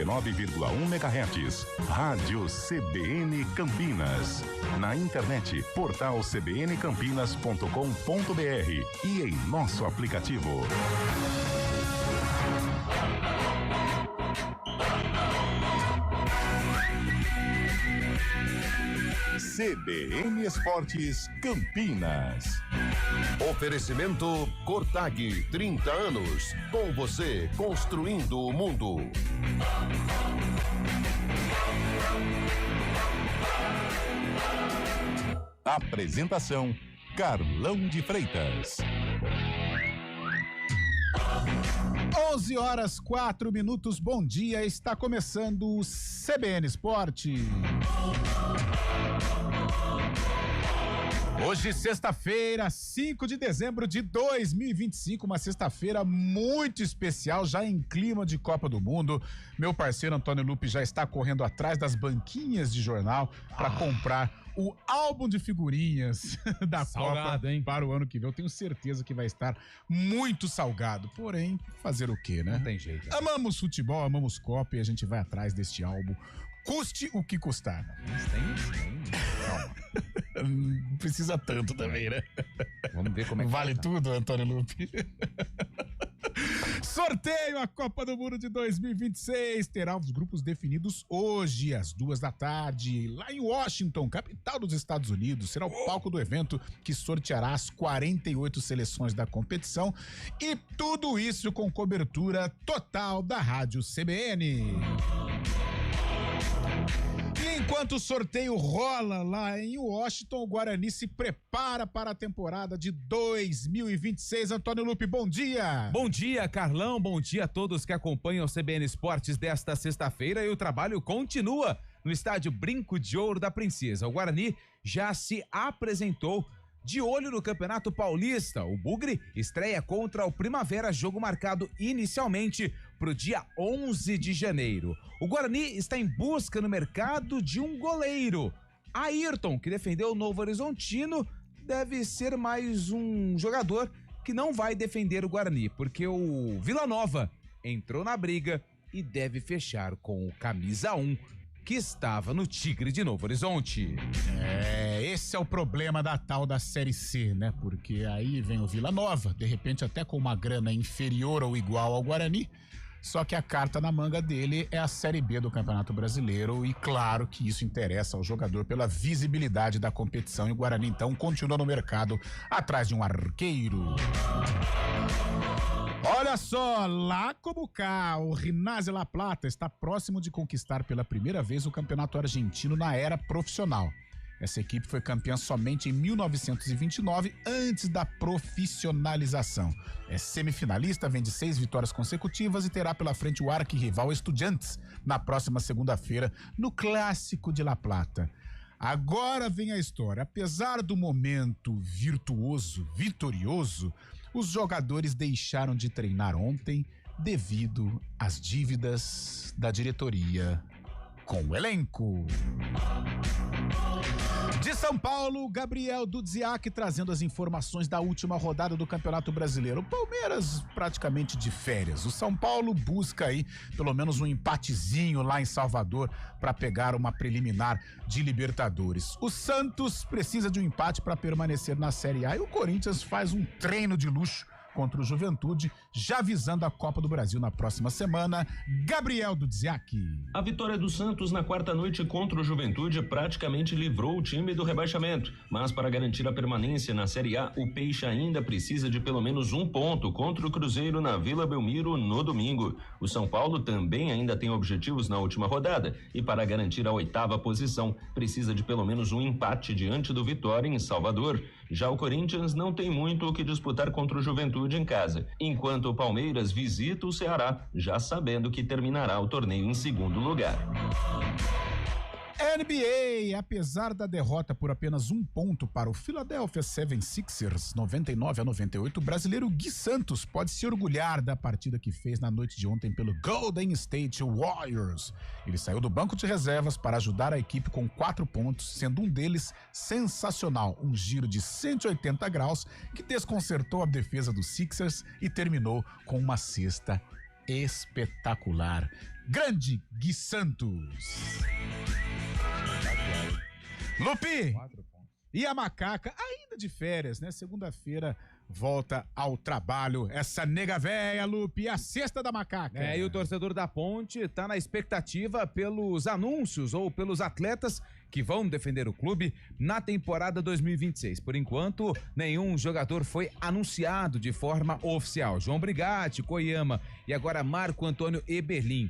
9,1 MHz. Rádio CBN Campinas. Na internet, portal cbncampinas.com.br e em nosso aplicativo. CBN Esportes Campinas. Oferecimento Cortag, 30 anos. Com você, construindo o mundo. Apresentação: Carlão de Freitas. 11h04. Bom dia, está começando o CBN Esporte. Hoje, sexta-feira, 5 de dezembro de 2025, uma sexta-feira muito especial, já em clima de Copa do Mundo. Meu parceiro Antônio Lupe já está correndo atrás das banquinhas de jornal para comprar o álbum de figurinhas da salgado, Copa, hein? Para o ano que vem. Eu tenho certeza que vai estar muito salgado. Porém, fazer o quê, né? Não tem jeito. Amamos futebol, amamos Copa e a gente vai atrás deste álbum. Custe o que custar. Mas tem. Calma. Não precisa tanto também, né? Vamos ver como é que vale tudo, Antônio Lupe. Sorteio a Copa do Mundo de 2026 terá os grupos definidos hoje às 14h, lá em Washington, capital dos Estados Unidos. Será o palco do evento que sorteará as 48 seleções da competição, e tudo isso com cobertura total da Rádio CBN. Enquanto o sorteio rola lá em Washington, o Guarani se prepara para a temporada de 2026. Antônio Lupe, bom dia! Bom dia, Carlão, bom dia a todos que acompanham o CBN Esportes desta sexta-feira, e o trabalho continua no estádio Brinco de Ouro da Princesa. O Guarani já se apresentou de olho no Campeonato Paulista. O Bugre estreia contra o Primavera, jogo marcado inicialmente para o dia 11 de janeiro. O Guarani está em busca no mercado de um goleiro. Ayrton, que defendeu o Novo Horizontino, deve ser mais um jogador que não vai defender o Guarani, porque o Vila Nova entrou na briga e deve fechar com o camisa 1, que estava no Tigre de Novo Horizonte. Esse é o problema da tal da Série C, né? Porque aí vem o Vila Nova, de repente até com uma grana inferior ou igual ao Guarani, só que a carta na manga dele é a Série B do Campeonato Brasileiro, e claro que isso interessa ao jogador pela visibilidade da competição, e o Guarani então continua no mercado atrás de um arqueiro. Olha só, lá como cá, o Rinazzi La Plata está próximo de conquistar pela primeira vez o campeonato argentino na era profissional. Essa equipe foi campeã somente em 1929, antes da profissionalização. É semifinalista, vem de 6 vitórias consecutivas e terá pela frente o arquirrival Estudiantes na próxima segunda-feira, no Clássico de La Plata. Agora vem a história. Apesar do momento vitorioso, os jogadores deixaram de treinar ontem devido às dívidas da diretoria com o elenco. De São Paulo, Gabriel Dudziak trazendo as informações da última rodada do Campeonato Brasileiro. O Palmeiras praticamente de férias. O São Paulo busca aí pelo menos um empatezinho lá em Salvador para pegar uma preliminar de Libertadores. O Santos precisa de um empate para permanecer na Série A, e o Corinthians faz um treino de luxo contra o Juventude, já visando a Copa do Brasil na próxima semana. Gabriel Dudziak. A vitória do Santos na quarta noite contra o Juventude praticamente livrou o time do rebaixamento, mas para garantir a permanência na Série A, o Peixe ainda precisa de pelo menos um ponto contra o Cruzeiro na Vila Belmiro no domingo. O São Paulo também ainda tem objetivos na última rodada, e para garantir a 8ª posição, precisa de pelo menos um empate diante do Vitória em Salvador. Já o Corinthians não tem muito o que disputar contra o Juventude em casa, enquanto o Palmeiras visita o Ceará, já sabendo que terminará o torneio em segundo lugar. NBA, apesar da derrota por apenas um ponto para o Philadelphia 76ers, 99-98, o brasileiro Gui Santos pode se orgulhar da partida que fez na noite de ontem pelo Golden State Warriors. Ele saiu do banco de reservas para ajudar a equipe com 4 pontos, sendo um deles sensacional, um giro de 180 graus que desconcertou a defesa dos Sixers e terminou com uma cesta espetacular. Grande Gui Santos. Lupi, e a macaca ainda de férias, né? Segunda-feira volta ao trabalho. Essa nega véia, Lupe, a sexta da macaca. E o torcedor da Ponte tá na expectativa pelos anúncios ou pelos atletas que vão defender o clube na temporada 2026. Por enquanto, nenhum jogador foi anunciado de forma oficial. João Brigatti, Koyama e agora Marco Antônio Eberlin,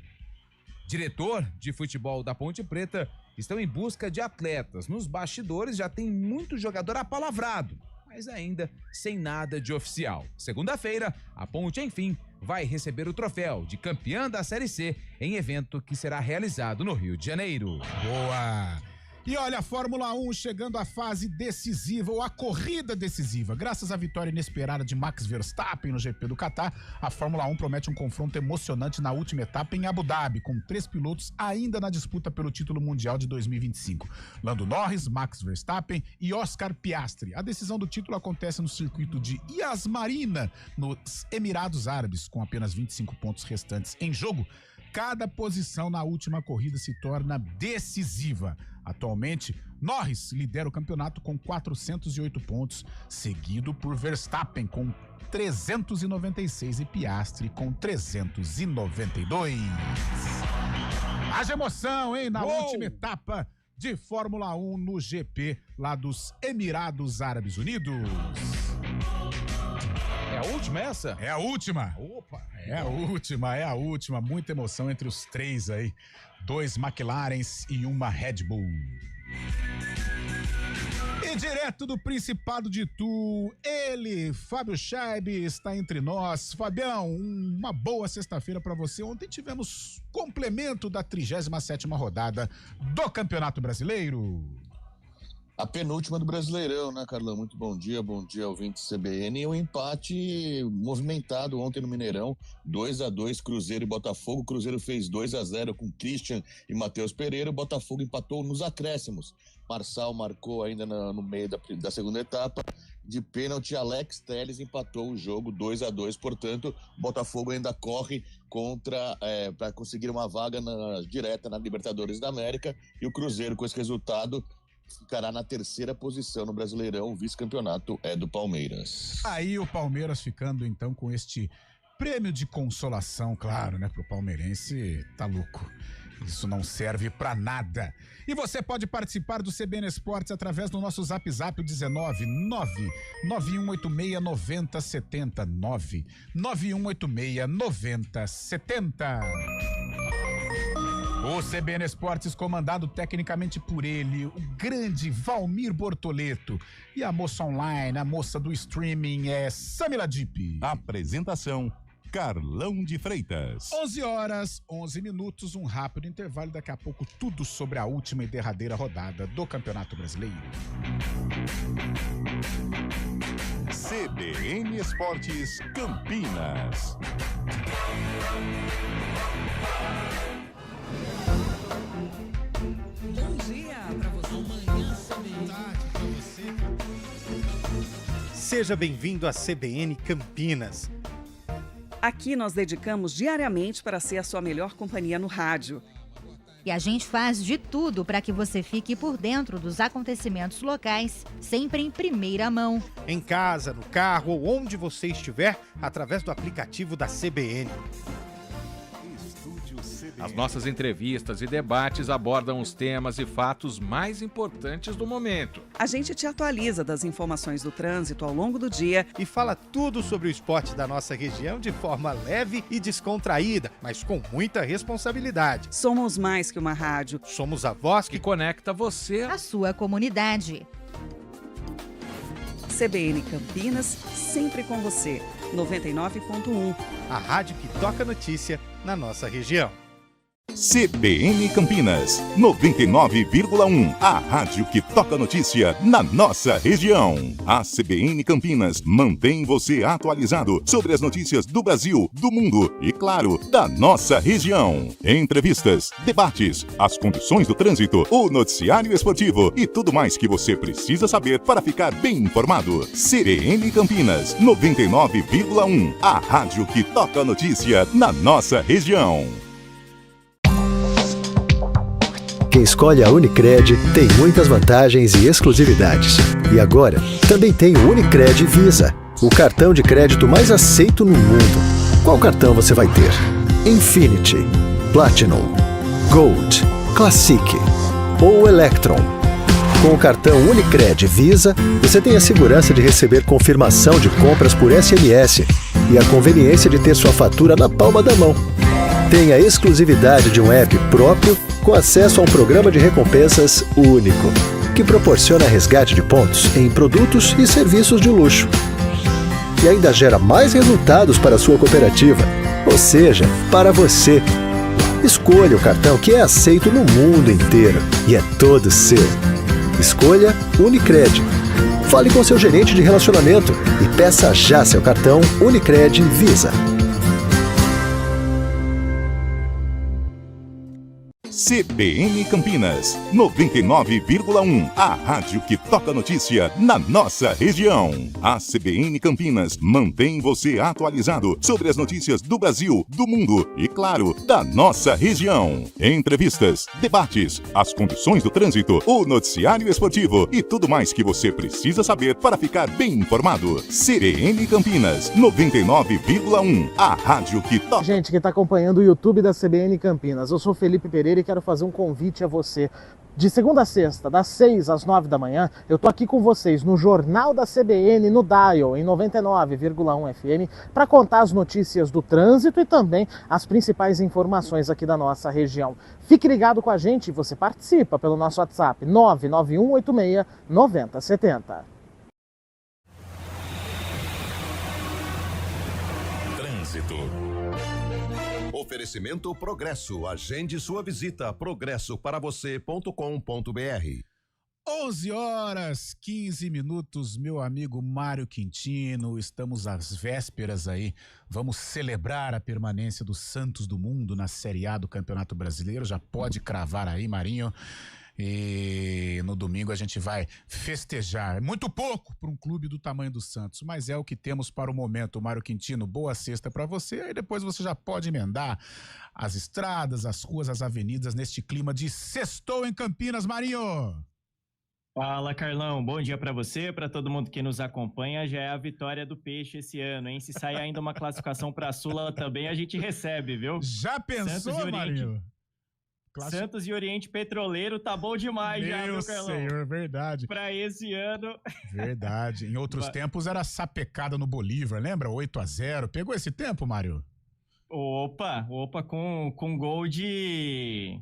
diretor de futebol da Ponte Preta, estão em busca de atletas. Nos bastidores já tem muito jogador apalavrado, mas ainda sem nada de oficial. Segunda-feira, a Ponte, enfim, vai receber o troféu de campeã da Série C em evento que será realizado no Rio de Janeiro. Boa! E olha, a Fórmula 1 chegando à fase decisiva, ou a corrida decisiva. Graças à vitória inesperada de Max Verstappen no GP do Catar, a Fórmula 1 promete um confronto emocionante na última etapa em Abu Dhabi, com 3 pilotos ainda na disputa pelo título mundial de 2025. Lando Norris, Max Verstappen e Oscar Piastri. A decisão do título acontece no circuito de Yas Marina, nos Emirados Árabes, com apenas 25 pontos restantes em jogo. Cada posição na última corrida se torna decisiva. Atualmente, Norris lidera o campeonato com 408 pontos, seguido por Verstappen com 396 e Piastri com 392. Haja emoção, hein? Na última etapa de Fórmula 1 no GP lá dos Emirados Árabes Unidos. É a última essa? É a última. Opa! É a última. Muita emoção entre os três aí. 2 McLarens e uma Red Bull. E direto do Principado de Itu, ele, Fábio Scheib, está entre nós. Fabião, uma boa sexta-feira para você. Ontem tivemos complemento da 37ª rodada do Campeonato Brasileiro. A penúltima do Brasileirão, né, Carlão? Muito bom dia ouvintes CBN. E um empate movimentado ontem no Mineirão, 2-2, Cruzeiro e Botafogo. O Cruzeiro fez 2-0 com Christian e Matheus Pereira. O Botafogo empatou nos acréscimos. Marçal marcou ainda no meio da segunda etapa. De pênalti, Alex Telles empatou o jogo 2-2. Portanto, o Botafogo ainda corre para conseguir uma vaga direta na Libertadores da América. E o Cruzeiro, com esse resultado, ficará na 3ª posição no Brasileirão. O vice-campeonato é do Palmeiras. Aí o Palmeiras ficando então com este prêmio de consolação, claro, né? Pro palmeirense, tá louco. Isso não serve pra nada. E você pode participar do CBN Esportes através do nosso Zap, o 19991869070. 991869070. O CBN Esportes, comandado tecnicamente por ele, o grande Valmir Bortoleto. E a moça online, a moça do streaming é Samila Dipp. Apresentação: Carlão de Freitas. 11h11, um rápido intervalo. Daqui a pouco tudo sobre a última e derradeira rodada do Campeonato Brasileiro. CBN Esportes Campinas. Bom dia pra você. Amanhã pra você. Seja bem-vindo à CBN Campinas. Aqui nós dedicamos diariamente para ser a sua melhor companhia no rádio. E a gente faz de tudo para que você fique por dentro dos acontecimentos locais, sempre em primeira mão. Em casa, no carro ou onde você estiver, através do aplicativo da CBN. As nossas entrevistas e debates abordam os temas e fatos mais importantes do momento. A gente te atualiza das informações do trânsito ao longo do dia e fala tudo sobre o esporte da nossa região de forma leve e descontraída, mas com muita responsabilidade. Somos mais que uma rádio. Somos a voz que conecta você à sua comunidade. CBN Campinas, sempre com você. 99.1. A rádio que toca notícia na nossa região. CBN Campinas, 99,1. A rádio que toca notícia na nossa região. A CBN Campinas mantém você atualizado sobre as notícias do Brasil, do mundo e, claro, da nossa região. Entrevistas, debates, as condições do trânsito, o noticiário esportivo e tudo mais que você precisa saber para ficar bem informado. CBN Campinas, 99,1. A rádio que toca notícia na nossa região. Quem escolhe a Unicred tem muitas vantagens e exclusividades. E agora, também tem o Unicred Visa, o cartão de crédito mais aceito no mundo. Qual cartão você vai ter? Infinity, Platinum, Gold, Classic ou Electron? Com o cartão Unicred Visa, você tem a segurança de receber confirmação de compras por SMS e a conveniência de ter sua fatura na palma da mão. Tem a exclusividade de um app próprio com acesso a um programa de recompensas único, que proporciona resgate de pontos em produtos e serviços de luxo. E ainda gera mais resultados para a sua cooperativa, ou seja, para você. Escolha o cartão que é aceito no mundo inteiro e é todo seu. Escolha Unicred. Fale com seu gerente de relacionamento e peça já seu cartão Unicred Visa. CBN Campinas, 99,1. A rádio que toca notícia na nossa região. A CBN Campinas mantém você atualizado sobre as notícias do Brasil, do mundo e, claro, da nossa região. Entrevistas, debates, as condições do trânsito, o noticiário esportivo e tudo mais que você precisa saber para ficar bem informado. CBN Campinas, 99,1. A rádio que toca... Gente que está acompanhando o YouTube da CBN Campinas, eu sou Felipe Pereira e quero fazer um convite a você. De segunda a sexta, das 6 às 9 da manhã, eu tô aqui com vocês no Jornal da CBN, no Dial, em 99,1 FM, para contar as notícias do trânsito e também as principais informações aqui da nossa região. Fique ligado com a gente e você participa pelo nosso WhatsApp 99186 9070. Trânsito. Oferecimento Progresso. Agende sua visita progressoparavocê.com.br. 11 horas 15 minutos, meu amigo Mário Quintino. Estamos às vésperas aí. Vamos celebrar a permanência do Santos do Mundo na Série A do Campeonato Brasileiro. Já pode cravar aí, Marinho. E no domingo a gente vai festejar. Muito pouco para um clube do tamanho do Santos, mas é o que temos para o momento. Mário Quintino, boa sexta para você. Aí depois você já pode emendar as estradas, as ruas, as avenidas neste clima de sextou em Campinas, Marinho. Fala, Carlão. Bom dia para você, para todo mundo que nos acompanha. Já é a vitória do Peixe esse ano, hein? Se sair ainda uma classificação para a Sula também, a gente recebe, viu? Já pensou, Marinho? Santos e Oriente Petroleiro tá bom demais já, viu, Carlão? Meu Senhor, verdade. Pra esse ano... Verdade. Em outros tempos era sapecada no Bolívar, lembra? 8-0. Pegou esse tempo, Mário? Opa, com gol de...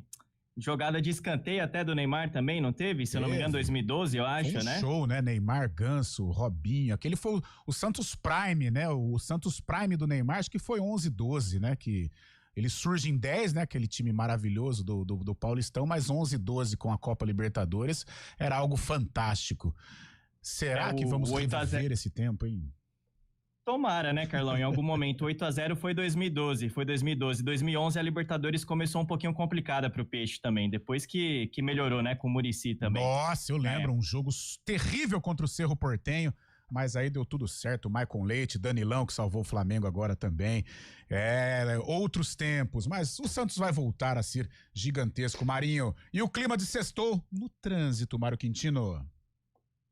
Jogada de escanteio até do Neymar também, não teve? Se eu não me engano, 2012, eu acho, né? Show, né? Neymar, Ganso, Robinho. Aquele foi o Santos Prime, né? O Santos Prime do Neymar, acho que foi 11-12, né? Que... Ele surge em 10, né? Aquele time maravilhoso do Paulistão, mas 11-12 com a Copa Libertadores era algo fantástico. Será que vamos reviver esse tempo, hein? Tomara, né, Carlão? Em algum momento, 8-0 foi 2012. 2011 a Libertadores começou um pouquinho complicada pro Peixe também, depois que melhorou, né, com o Muricy também. Nossa, eu lembro, um jogo terrível contra o Cerro Porteño. Mas aí deu tudo certo, o Maicon Leite, Danilão, que salvou o Flamengo agora também. Outros tempos, mas o Santos vai voltar a ser gigantesco, Marinho. E o clima de sextou no trânsito, Mário Quintino.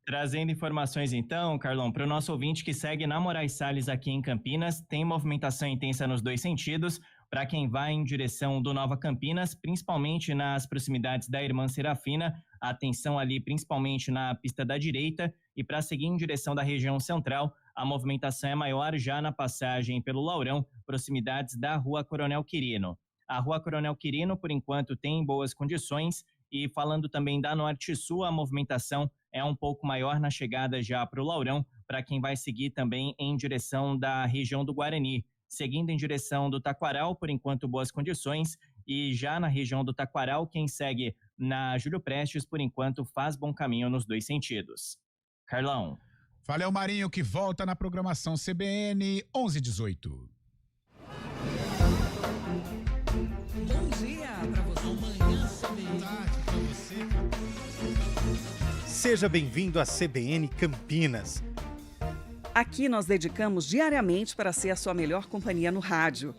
Trazendo informações então, Carlão, para o nosso ouvinte que segue na Moraes Salles aqui em Campinas, tem movimentação intensa nos dois sentidos. Para quem vai em direção do Nova Campinas, principalmente nas proximidades da Irmã Serafina, atenção ali principalmente na pista da direita, e para seguir em direção da região central, a movimentação é maior já na passagem pelo Laurão, proximidades da Rua Coronel Quirino. A Rua Coronel Quirino, por enquanto, tem boas condições, e falando também da Norte Sul, a movimentação é um pouco maior na chegada já para o Laurão, para quem vai seguir também em direção da região do Guarani. Seguindo em direção do Taquaral, por enquanto boas condições, E já na região do Taquaral, quem segue na Júlio Prestes, por enquanto, faz bom caminho nos dois sentidos. Carlão. Valeu, Marinho, que volta na programação CBN 11:18. Bom dia pra você. Amanhã pra você. Seja bem-vindo à CBN Campinas. Aqui nós dedicamos diariamente para ser a sua melhor companhia no rádio.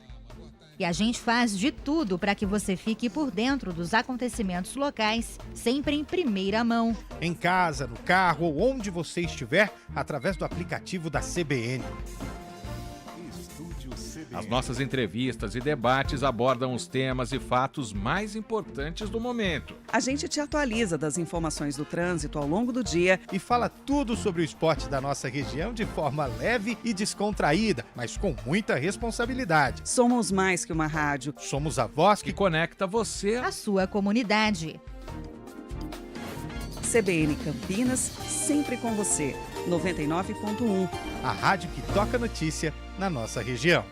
E a gente faz de tudo para que você fique por dentro dos acontecimentos locais, sempre em primeira mão. Em casa, no carro ou onde você estiver, através do aplicativo da CBN. As nossas entrevistas e debates abordam os temas e fatos mais importantes do momento. A gente te atualiza das informações do trânsito ao longo do dia e fala tudo sobre o esporte da nossa região de forma leve e descontraída, mas com muita responsabilidade. Somos mais que uma rádio. Somos a voz que conecta você à sua comunidade. CBN Campinas, sempre com você. 99.1. A rádio que toca notícia na nossa região.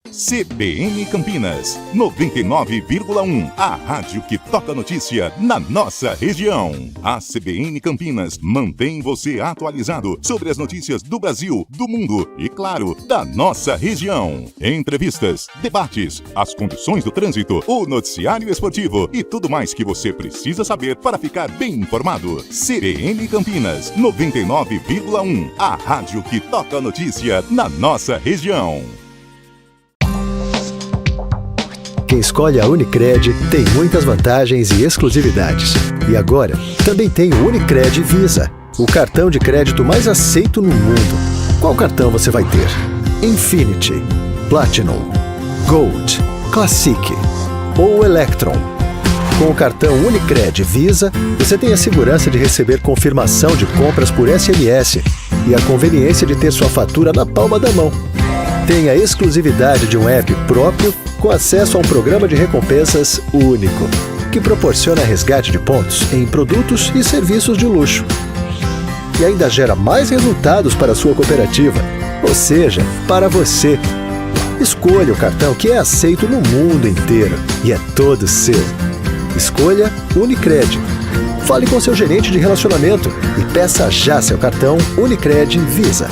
CBN Campinas, 99,1. A rádio que toca notícia na nossa região. A CBN Campinas mantém você atualizado sobre as notícias do Brasil, do mundo e, claro, da nossa região. Entrevistas, debates, as condições do trânsito, o noticiário esportivo e tudo mais que você precisa saber para ficar bem informado. CBN Campinas, 99,1. A rádio que toca notícia na nossa região. Quem escolhe a Unicred tem muitas vantagens e exclusividades. E agora, também tem o Unicred Visa, o cartão de crédito mais aceito no mundo. Qual cartão você vai ter? Infinity, Platinum, Gold, Classic ou Electron? Com o cartão Unicred Visa, você tem a segurança de receber confirmação de compras por SMS e a conveniência de ter sua fatura na palma da mão. Tem a exclusividade de um app próprio com acesso a um programa de recompensas único, que proporciona resgate de pontos em produtos e serviços de luxo. E ainda gera mais resultados para a sua cooperativa, ou seja, para você. Escolha o cartão que é aceito no mundo inteiro e é todo seu. Escolha Unicred. Fale com seu gerente de relacionamento e peça já seu cartão Unicred Visa.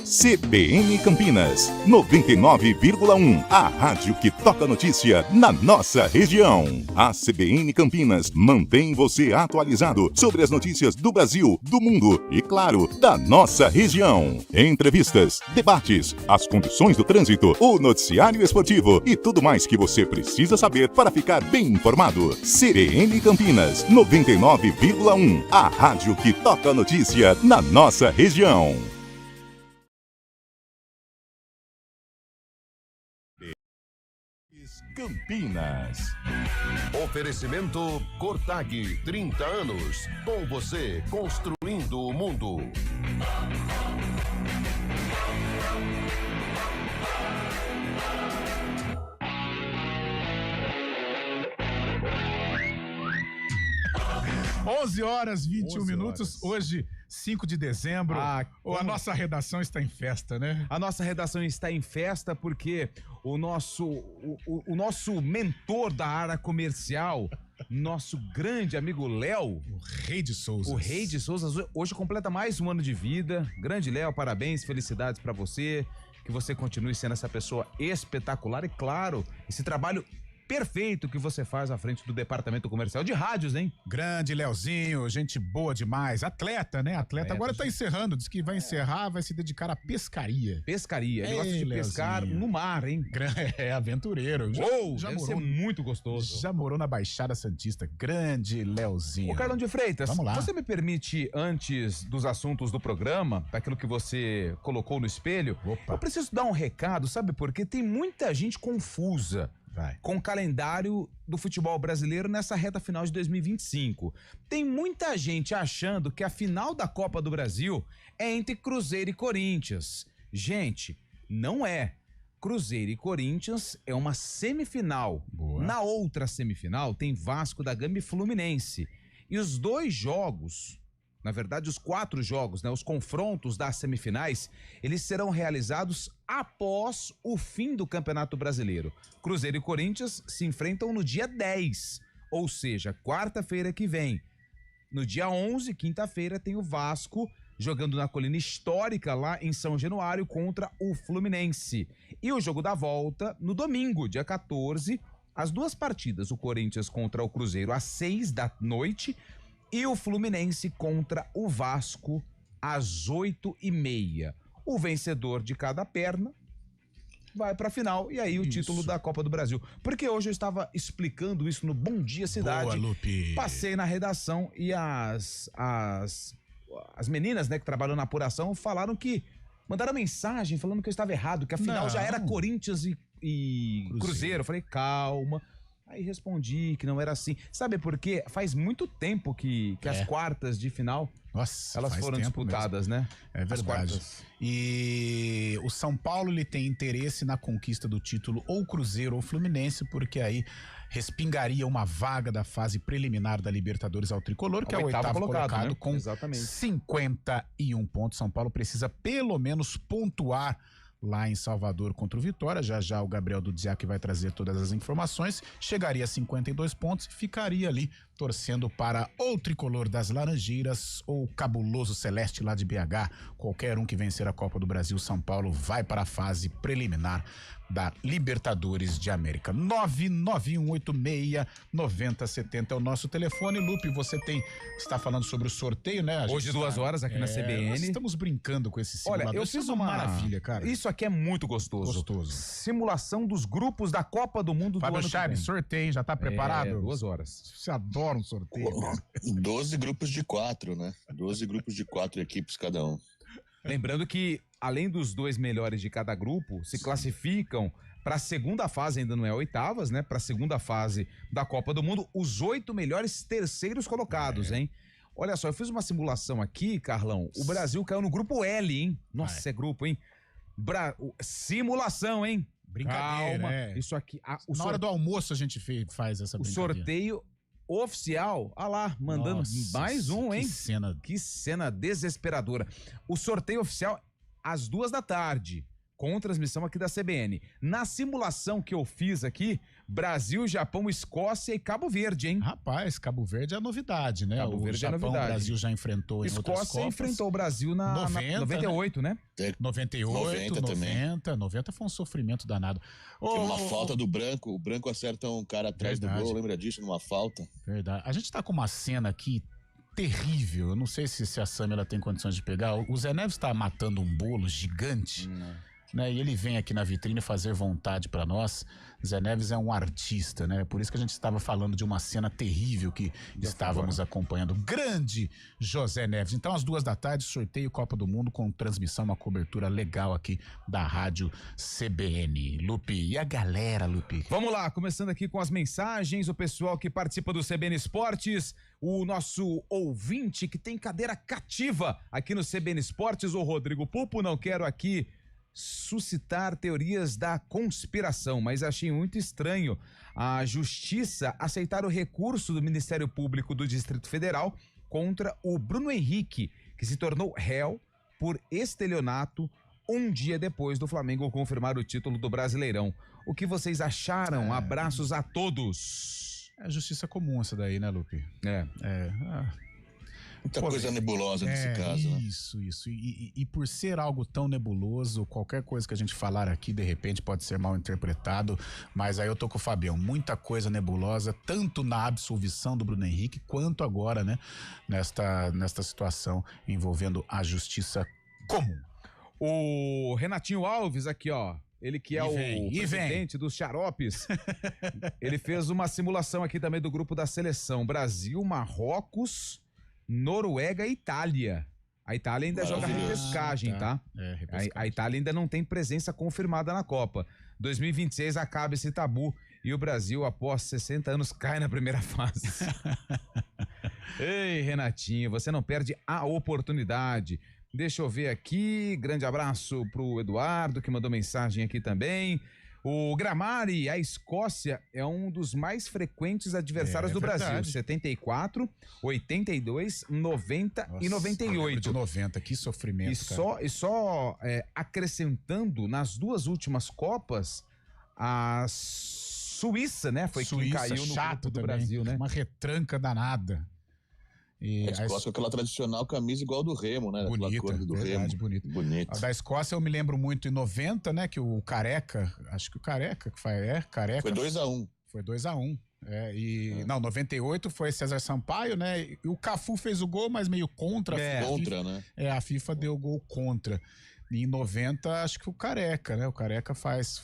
CBN Campinas, 99,1. A rádio que toca notícia na nossa região. A CBN Campinas mantém você atualizado sobre as notícias do Brasil, do mundo e, claro, da nossa região. Entrevistas, debates, as condições do trânsito, o noticiário esportivo e tudo mais que você precisa saber para ficar bem informado. CBN Campinas, 99,1. A rádio que toca notícia na nossa região. Campinas. Oferecimento Cortag, 30 anos. Com você, construindo o mundo. Horas 21 minutos, hoje 5 de dezembro. A nossa redação está em festa, né? A nossa redação está em festa porque o nosso mentor da área comercial, nosso grande amigo Léo, o Rei de Souza, hoje completa mais um ano de vida. Grande Léo, parabéns, felicidades para você, que você continue sendo essa pessoa espetacular e, claro, esse trabalho perfeito que você faz à frente do departamento comercial de rádios, hein? Grande Leozinho, gente boa demais. Atleta, né? Atleta. Agora tá encerrando, diz que vai encerrar, vai se dedicar à pescaria. Pescaria, ele gosta de pescar no mar, hein? É aventureiro. Já deve ser muito gostoso. Já morou na Baixada Santista. Grande Leozinho. Ô, Carlão de Freitas, vamos lá. Você me permite, antes dos assuntos do programa, daquilo que você colocou no espelho, eu preciso dar um recado, sabe por quê? Tem muita gente confusa com o calendário do futebol brasileiro nessa reta final de 2025. Tem muita gente achando que a final da Copa do Brasil é entre Cruzeiro e Corinthians. Gente, não é. Cruzeiro e Corinthians é uma semifinal. Boa. Na outra semifinal tem Vasco da Gama e Fluminense. E os dois jogos Na verdade, os 4 jogos, né, os confrontos das semifinais, eles serão realizados após o fim do Campeonato Brasileiro. Cruzeiro e Corinthians se enfrentam no dia 10, ou seja, quarta-feira que vem. No dia 11, quinta-feira, tem o Vasco jogando na Colina Histórica lá em São Januário contra o Fluminense. E o jogo da volta no domingo, dia 14, as 2 partidas, o Corinthians contra o Cruzeiro às 6h e o Fluminense contra o Vasco às 8h30. O vencedor de cada perna vai pra final e aí o título da Copa do Brasil. Porque hoje eu estava explicando isso no Bom Dia Cidade. Boa, Lupe. Passei na redação e as meninas, né, que trabalham na apuração falaram que mandaram mensagem falando que eu estava errado, que a final já era Corinthians e Cruzeiro. Eu falei, calma. Aí respondi que não era assim. Sabe por quê? Faz muito tempo que as quartas de final, elas foram disputadas, mesmo, né? É verdade. E o São Paulo, ele tem interesse na conquista do título ou Cruzeiro ou Fluminense, porque aí respingaria uma vaga da fase preliminar da Libertadores ao Tricolor, que é o 8º colocado, né? Com 51 pontos. São Paulo precisa pelo menos pontuar lá em Salvador contra o Vitória. Já o Gabriel Dudziak vai trazer todas as informações. Chegaria a 52 pontos e ficaria ali torcendo para ou Tricolor das Laranjeiras ou Cabuloso Celeste lá de BH. Qualquer um que vencer a Copa do Brasil, São Paulo vai para a fase preliminar da Libertadores de América. 99186-9070 é o nosso telefone. Lupe, você está falando sobre o sorteio, né? Hoje 2 horas aqui na CBN. Nós estamos brincando com esse simulador. Olha, eu fiz uma maravilha, cara. Isso aqui é muito gostoso. Simulação dos grupos da Copa do Mundo Fábio do ano Chaves, sorteio, já tá preparado? 2 horas. Você adora um sorteio. 12 grupos de 4, né? 12 grupos de 4 equipes cada um. Lembrando que, além dos 2 melhores de cada grupo, se classificam para a segunda fase, ainda não é oitavas, né? Para a segunda fase da Copa do Mundo, os 8 melhores terceiros colocados, hein? Olha só, eu fiz uma simulação aqui, Carlão. O Brasil caiu no grupo L, hein? Nossa, é grupo, hein? Simulação, hein? Brincadeira, calma. Isso aqui. Na hora do almoço a gente faz essa brincadeira. O sorteio oficial, lá, mandando mais um, hein? Que cena desesperadora. O sorteio oficial às 2h, com transmissão aqui da CBN. Na simulação que eu fiz aqui, Brasil, Japão, Escócia e Cabo Verde, hein? Rapaz, Cabo Verde é novidade, né? Cabo Verde é novidade. O Brasil já enfrentou em outras Copas. Escócia enfrentou o Brasil na 98, né? 98, 90 foi um sofrimento danado. Uma falta do Branco, o Branco acerta um cara atrás do gol, lembra disso? Numa falta. Verdade. A gente tá com uma cena aqui terrível, eu não sei se a Samela tem condições de pegar. O Zé Neves tá matando um bolo gigante, né? E ele vem aqui na vitrine fazer vontade pra nós. Zé Neves é um artista, né? Por isso que a gente estava falando de uma cena terrível que estávamos acompanhando. Grande José Neves. Então, às 2h, sorteio Copa do Mundo com transmissão, uma cobertura legal aqui da Rádio CBN. Lupe, e a galera, Lupe? Vamos lá, começando aqui com as mensagens, o pessoal que participa do CBN Esportes, o nosso ouvinte que tem cadeira cativa aqui no CBN Esportes, o Rodrigo Pupo. Não quero aqui suscitar teorias da conspiração, mas achei muito estranho a Justiça aceitar o recurso do Ministério Público do Distrito Federal contra o Bruno Henrique, que se tornou réu por estelionato um dia depois do Flamengo confirmar o título do Brasileirão. O que vocês acharam? Abraços a todos. É justiça comum essa daí, né, Lupe? Muita coisa nebulosa nesse caso, né? Isso. E por ser algo tão nebuloso, qualquer coisa que a gente falar aqui, de repente, pode ser mal interpretado. Mas aí eu tô com o Fabião. Muita coisa nebulosa, tanto na absolvição do Bruno Henrique, quanto agora, né? Nesta situação envolvendo a justiça comum. O Renatinho Alves aqui, ó. Ele que é o presidente dos xaropes. Ele fez uma simulação aqui também do grupo da seleção. Brasil, Marrocos, Noruega e Itália. A Itália ainda joga repescagem, tá? A Itália ainda não tem presença confirmada na Copa. 2026 acaba esse tabu e o Brasil, após 60 anos, cai na primeira fase. Ei, Renatinho, você não perde a oportunidade. Deixa eu ver aqui, grande abraço pro Eduardo, que mandou mensagem aqui também. O Gramari, a Escócia, é um dos mais frequentes adversários do Brasil. 74, 82, 90 e 98. De 90, que sofrimento, E só acrescentando, nas duas últimas Copas, a Suíça, né? Foi quem caiu no grupo do Brasil, né? Uma retranca danada. E a Escócia com aquela tradicional camisa igual do Remo, né? Bonita, cor do verdade, Remo. bonita. A da Escócia eu me lembro muito em 90, né? Que o Careca, acho que o Careca que faz, Careca. Foi 2-1. Foi 2-1. Não, 98 foi César Sampaio, né? E o Cafu fez o gol, mas meio contra. Né? A FIFA deu gol contra. E em 90, acho que o Careca, né? O Careca faz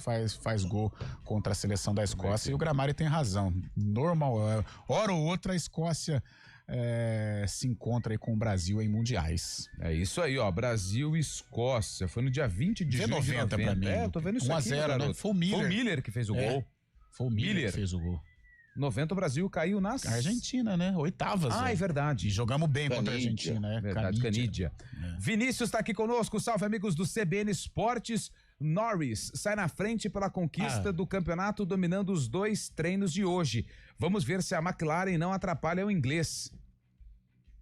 gol contra a seleção da Escócia. E o Gramari tem razão. Normal, hora ou outra a Escócia se encontra aí com o Brasil em mundiais. É isso aí, ó. Brasil e Escócia. Foi no dia 20 de junho de 90 pra mim. Eu tô vendo isso 1-0, né? Foi o Miller que fez o gol. Foi o Miller que fez o gol. 90 o Brasil caiu nas... Argentina, né? Oitavas. É verdade. E jogamos bem contra a Argentina, né? Verdade, Canídia. Vinícius tá aqui conosco. Salve, amigos do CBN Esportes. Norris sai na frente pela conquista do campeonato, dominando os 2 treinos de hoje. Vamos ver se a McLaren não atrapalha o inglês.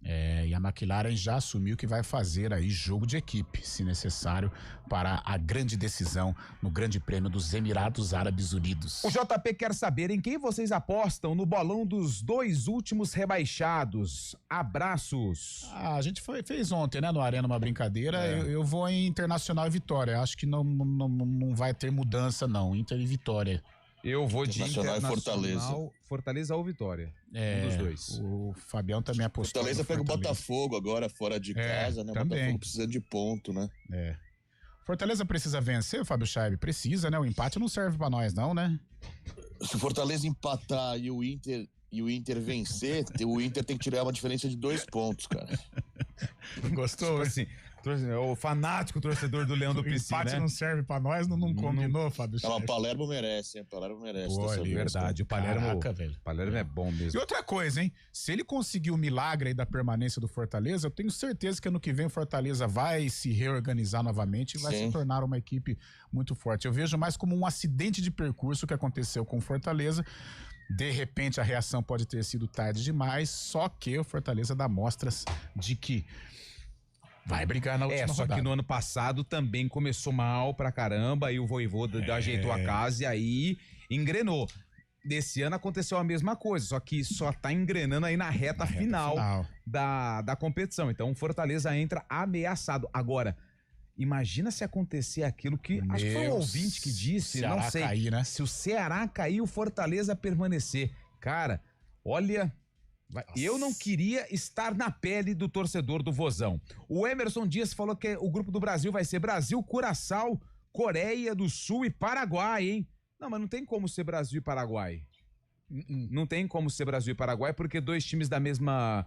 E a McLaren já assumiu que vai fazer aí jogo de equipe, se necessário, para a grande decisão no Grande Prêmio dos Emirados Árabes Unidos. O JP quer saber em quem vocês apostam no bolão dos 2 últimos rebaixados. Abraços. A gente fez ontem, né, no Arena, uma brincadeira. Eu vou em Internacional e Vitória. Acho que não vai ter mudança, não. Inter e Vitória. Eu vou de Internacional e Fortaleza. Fortaleza ou Vitória. Um dos dois. O Fabião também apostou. Fortaleza pega o Botafogo agora, fora de casa, né? O Botafogo precisa de ponto, né? Fortaleza precisa vencer, Fábio Scheib? Precisa, né? O empate não serve pra nós, não, né? Se o Fortaleza empatar e o Inter vencer, o Inter tem que tirar uma diferença de 2 pontos, cara. Gostou? Tipo assim, o fanático torcedor do Leão do Pici, né? O empate não serve pra nós, não combinou, Fábio Scheib? O Palermo merece, hein? Palermo merece. Verdade, o Palermo, Caraca, velho. Palermo é bom mesmo. E outra coisa, hein? Se ele conseguir o milagre aí da permanência do Fortaleza, eu tenho certeza que ano que vem o Fortaleza vai se reorganizar novamente e vai se tornar uma equipe muito forte. Eu vejo mais como um acidente de percurso que aconteceu com o Fortaleza. De repente a reação pode ter sido tarde demais, só que o Fortaleza dá mostras de que vai brigar na última rodada. Só que no ano passado também começou mal pra caramba, aí o Vojvoda ajeitou a casa e aí engrenou. Nesse ano aconteceu a mesma coisa, só que só tá engrenando aí na reta final da competição. Então o Fortaleza entra ameaçado. Agora, imagina se acontecer aquilo que acho que foi um ouvinte que disse, Ceará não sei, cair, né? Se o Ceará cair, o Fortaleza permanecer. Cara, olha, eu não queria estar na pele do torcedor do Vozão. O Emerson Dias falou que o grupo do Brasil vai ser Brasil, Curaçao, Coreia do Sul e Paraguai, hein? Não, mas não tem como ser Brasil e Paraguai. Não tem como ser Brasil e Paraguai, porque 2 times da mesma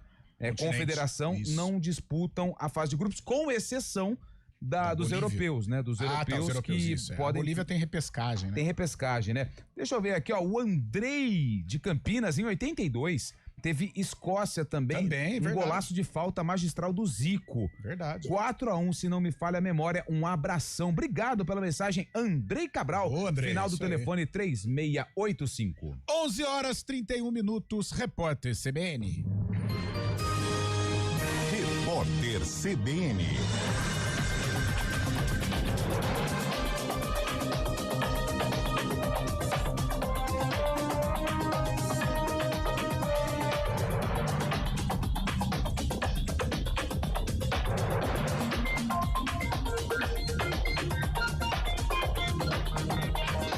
confederação não disputam a fase de grupos, com exceção dos europeus, né? Dos europeus, que podem... A Bolívia tem repescagem, né? Tem repescagem, né? Deixa eu ver aqui, ó. O Andrei de Campinas, em 82, teve Escócia também. Um golaço de falta magistral do Zico. Verdade. 4-1, se não me falha a memória. Um abração. Obrigado pela mensagem, Andrei Cabral. Ô, Andrei, final do telefone 3685. 11h31, repórter CBN. Repórter CBN.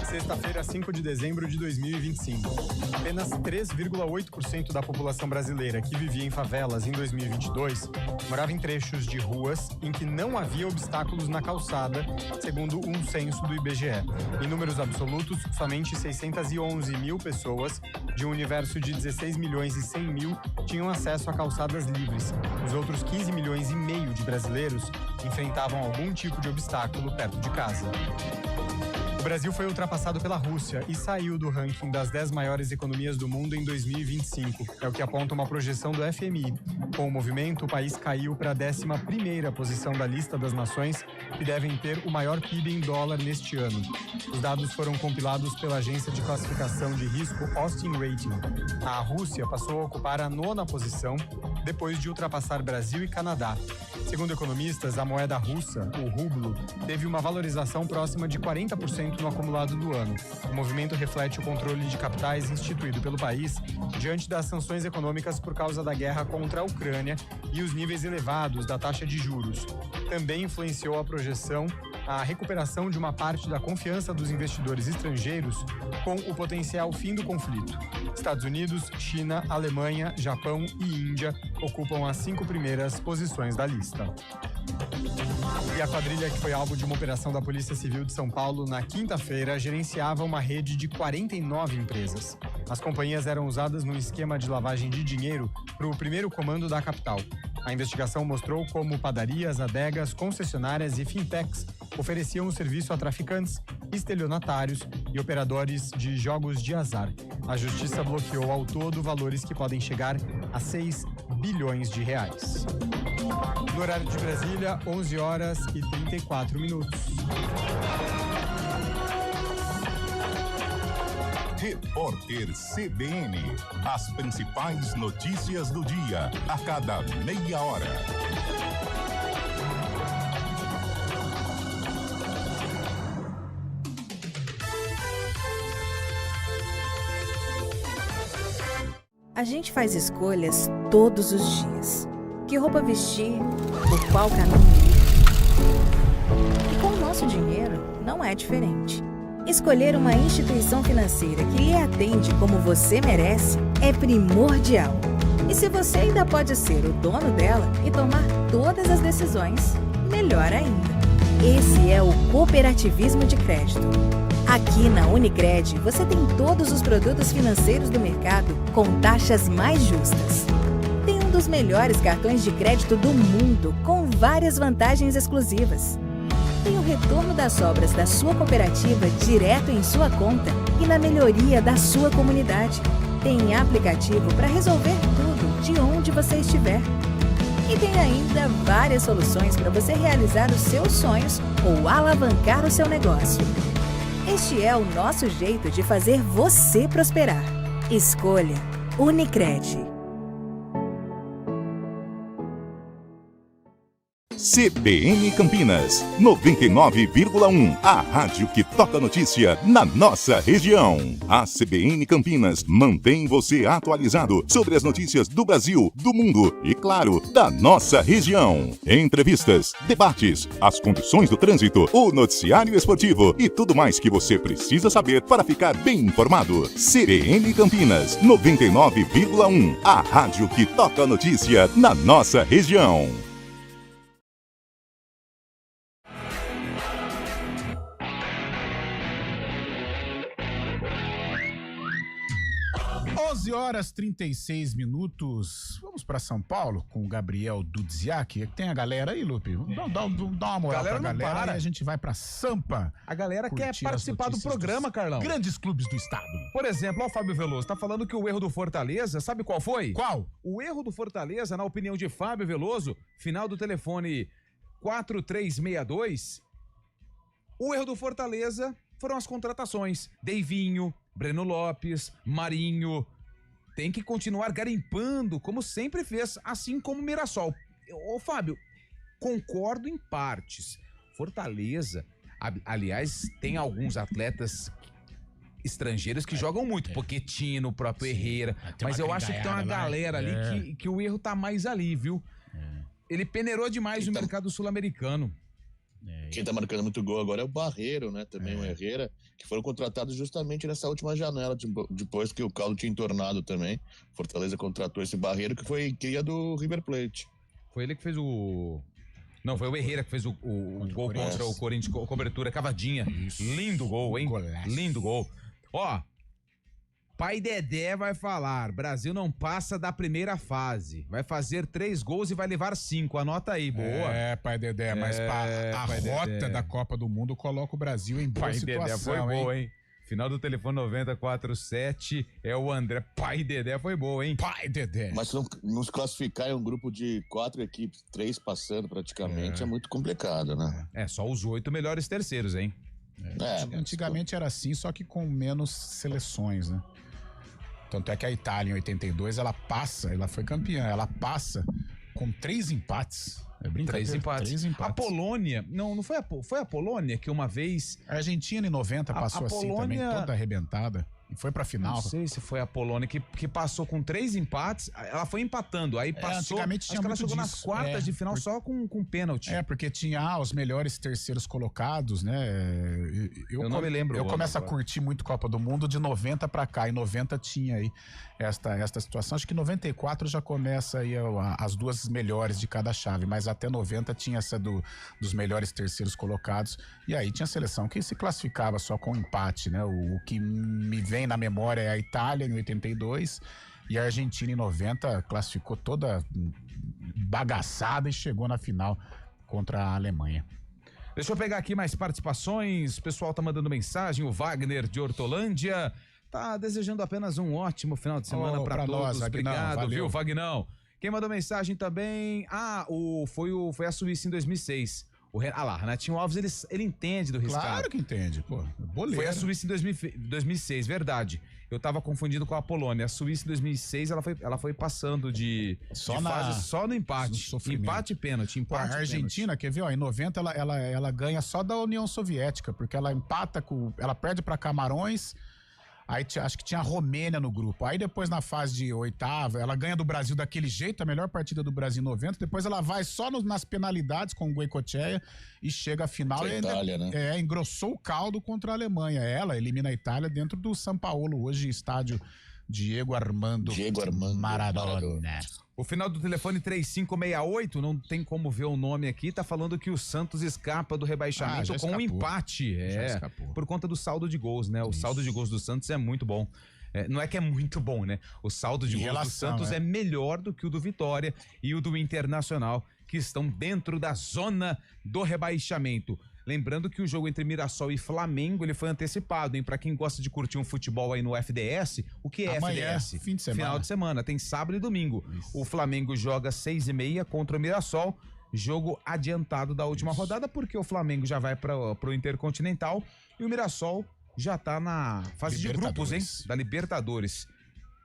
Sexta-feira, 5 de dezembro de 2025. Apenas 3,8% da população brasileira que vivia em favelas em 2022 morava em trechos de ruas em que não havia obstáculos na calçada, segundo um censo do IBGE. Em números absolutos, somente 611 mil pessoas, de um universo de 16 milhões e 100 mil, tinham acesso a calçadas livres. Os outros 15 milhões e meio de brasileiros enfrentavam algum tipo de obstáculo perto de casa. O Brasil foi ultrapassado pela Rússia e saiu do ranking das 10 maiores economias do mundo em 2025. É o que aponta uma projeção do FMI. Com o movimento, o país caiu para a 11ª posição da lista das nações que devem ter o maior PIB em dólar neste ano. Os dados foram compilados pela agência de classificação de risco Austin Rating. A Rússia passou a ocupar a 9ª posição, depois de ultrapassar Brasil e Canadá. Segundo economistas, a moeda russa, o rublo, teve uma valorização próxima de 40% no acumulado do ano. O movimento reflete o controle de capitais instituído pelo país diante das sanções econômicas por causa da guerra contra a Ucrânia e os níveis elevados da taxa de juros. Também influenciou a projeção a recuperação de uma parte da confiança dos investidores estrangeiros com o potencial fim do conflito. Estados Unidos, China, Alemanha, Japão e Índia ocupam as 5 primeiras posições da lista. E a quadrilha, que foi alvo de uma operação da Polícia Civil de São Paulo na quinta-feira, gerenciava uma rede de 49 empresas. As companhias eram usadas num esquema de lavagem de dinheiro para o primeiro comando da capital. A investigação mostrou como padarias, adegas, concessionárias e fintechs ofereciam o serviço a traficantes, estelionatários e operadores de jogos de azar. A justiça bloqueou ao todo valores que podem chegar a 6 bilhões de reais. No horário de Brasília, 11 horas e 34 minutos. Repórter CBN. As principais notícias do dia, a cada meia hora. A gente faz escolhas todos os dias. Que roupa vestir, por qual caminho ir. E com o nosso dinheiro, não é diferente. Escolher uma instituição financeira que lhe atende como você merece é primordial. E se você ainda pode ser o dono dela e tomar todas as decisões, melhor ainda. Esse é o cooperativismo de crédito. Aqui na Unicred, você tem todos os produtos financeiros do mercado com taxas mais justas. Tem um dos melhores cartões de crédito do mundo, com várias vantagens exclusivas. Tem o retorno das sobras da sua cooperativa direto em sua conta e na melhoria da sua comunidade. Tem aplicativo para resolver tudo de onde você estiver. E tem ainda várias soluções para você realizar os seus sonhos ou alavancar o seu negócio. Este é o nosso jeito de fazer você prosperar. Escolha Unicred. CBN Campinas, 99,1. A rádio que toca notícia na nossa região. A CBN Campinas mantém você atualizado sobre as notícias do Brasil, do mundo e, claro, da nossa região. Entrevistas, debates, as condições do trânsito, o noticiário esportivo e tudo mais que você precisa saber para ficar bem informado. CBN Campinas, 99,1. A rádio que toca notícia na nossa região. 11 horas 36 minutos. Vamos para São Paulo com o Gabriel Dudziak. Tem a galera aí, Lupe? Dá uma moral pra galera e a gente vai pra Sampa. A galera quer participar do programa, Carlão. Grandes clubes do estado. Por exemplo, ó, o Fábio Veloso tá falando que o erro do Fortaleza, sabe qual foi? Qual? O erro do Fortaleza, na opinião de Fábio Veloso, final do telefone 4362, o erro do Fortaleza foram as contratações. Deivinho, Breno Lopes, Marinho. Tem que continuar garimpando, como sempre fez, assim como o Mirassol. Ô, Fábio, concordo em partes. Fortaleza, aliás, tem alguns atletas estrangeiros que jogam muito. Pochettino, o próprio Herrera. Mas eu acho que tem uma galera ali que o erro tá mais ali, viu? Ele peneirou demais no mercado sul-americano. Quem tá marcando muito gol agora é o Barreiro, né? Também o Herrera, que foram contratados justamente nessa última janela, depois que o caldo tinha entornado também. Fortaleza contratou esse Barreiro, que foi cria do River Plate. Foi ele que fez o... Não, foi o Herrera que fez o gol contra o Corinthians, cobertura cavadinha. Isso. Lindo gol, hein? Lindo gol. Ó, Pai Dedé vai falar, Brasil não passa da primeira fase. Vai fazer 3 gols e vai levar 5. Anota aí, boa. Pai Dedé, mas a rota Dedé da Copa do Mundo coloca o Brasil em boa Pai situação, Dedé foi boa, hein? Final do telefone 9047 é o André. Pai Dedé foi boa, hein? Pai Dedé. Mas se não nos classificar em um grupo de 4 equipes, 3 passando praticamente, é muito complicado, né? Só os 8 melhores terceiros, hein? Antigamente era assim, só que com menos seleções, né? Tanto é que a Itália em 82, ela foi campeã, ela passa com 3 empates. É brincadeira. 3 empates. 3 empates. A Polônia, não foi a Polônia que uma vez... A Argentina em 90 passou assim Polônia... também, toda arrebentada. E foi pra final. Não sei se foi a Polônia que passou com 3 empates. Ela foi empatando, aí passou. Antigamente tinha acho que ela muito chegou disso. nas quartas de final só com pênalti. Porque tinha os melhores terceiros colocados, né? Eu não me lembro. Eu começo a curtir muito Copa do Mundo de 90 pra cá. Em 90 tinha aí esta situação. Acho que em 94 já começa aí as 2 melhores de cada chave, mas até 90 tinha essa dos melhores terceiros colocados. E aí tinha seleção que se classificava só com empate, né? O que me vem na memória é a Itália em 82 e a Argentina em 90 classificou toda bagaçada e chegou na final contra a Alemanha. Deixa eu pegar aqui mais participações. O pessoal tá mandando mensagem. O Wagner de Hortolândia tá desejando apenas um ótimo final de semana pra todos. Nós, obrigado, valeu. viu, Vagnão? Quem mandou mensagem também? Foi a Suíça em 2006. Renatinho Alves, ele entende do riscado. Claro que entende, pô. Boleiro. Foi a Suíça em 2006, verdade. Eu tava confundindo com a Polônia. A Suíça em 2006, ela foi passando de fase só no empate. Empate e pênalti, A Argentina, quer ver, ó, em 90 ela ganha só da União Soviética, porque ela empata ela perde pra Camarões. Aí acho que tinha a Romênia no grupo. Aí depois na fase de oitava, ela ganha do Brasil daquele jeito, a melhor partida do Brasil em 90. Depois ela vai só nas penalidades com o Goicoechea e chega à final. A Itália, né? Engrossou o caldo contra a Alemanha. Ela elimina a Itália dentro do São Paulo, hoje estádio Diego Armando Maradona. O final do telefone 3568, não tem como ver o nome aqui, tá falando que o Santos escapa do rebaixamento com um empate. Por conta do saldo de gols, né? O saldo de gols do Santos é muito bom. Não é que é muito bom, né? O saldo de gols do Santos é melhor do que o do Vitória e o do Internacional, que estão dentro da zona do rebaixamento. Lembrando que o jogo entre Mirassol e Flamengo, ele foi antecipado, hein? Pra quem gosta de curtir um futebol aí no FDS, o que é amanhã, FDS? fim de semana. Final de semana, tem sábado e domingo. Isso. O Flamengo joga 6h30 contra o Mirassol, jogo adiantado da última rodada, porque o Flamengo já vai pro Intercontinental e o Mirassol já tá na fase de grupos, hein? Da Libertadores.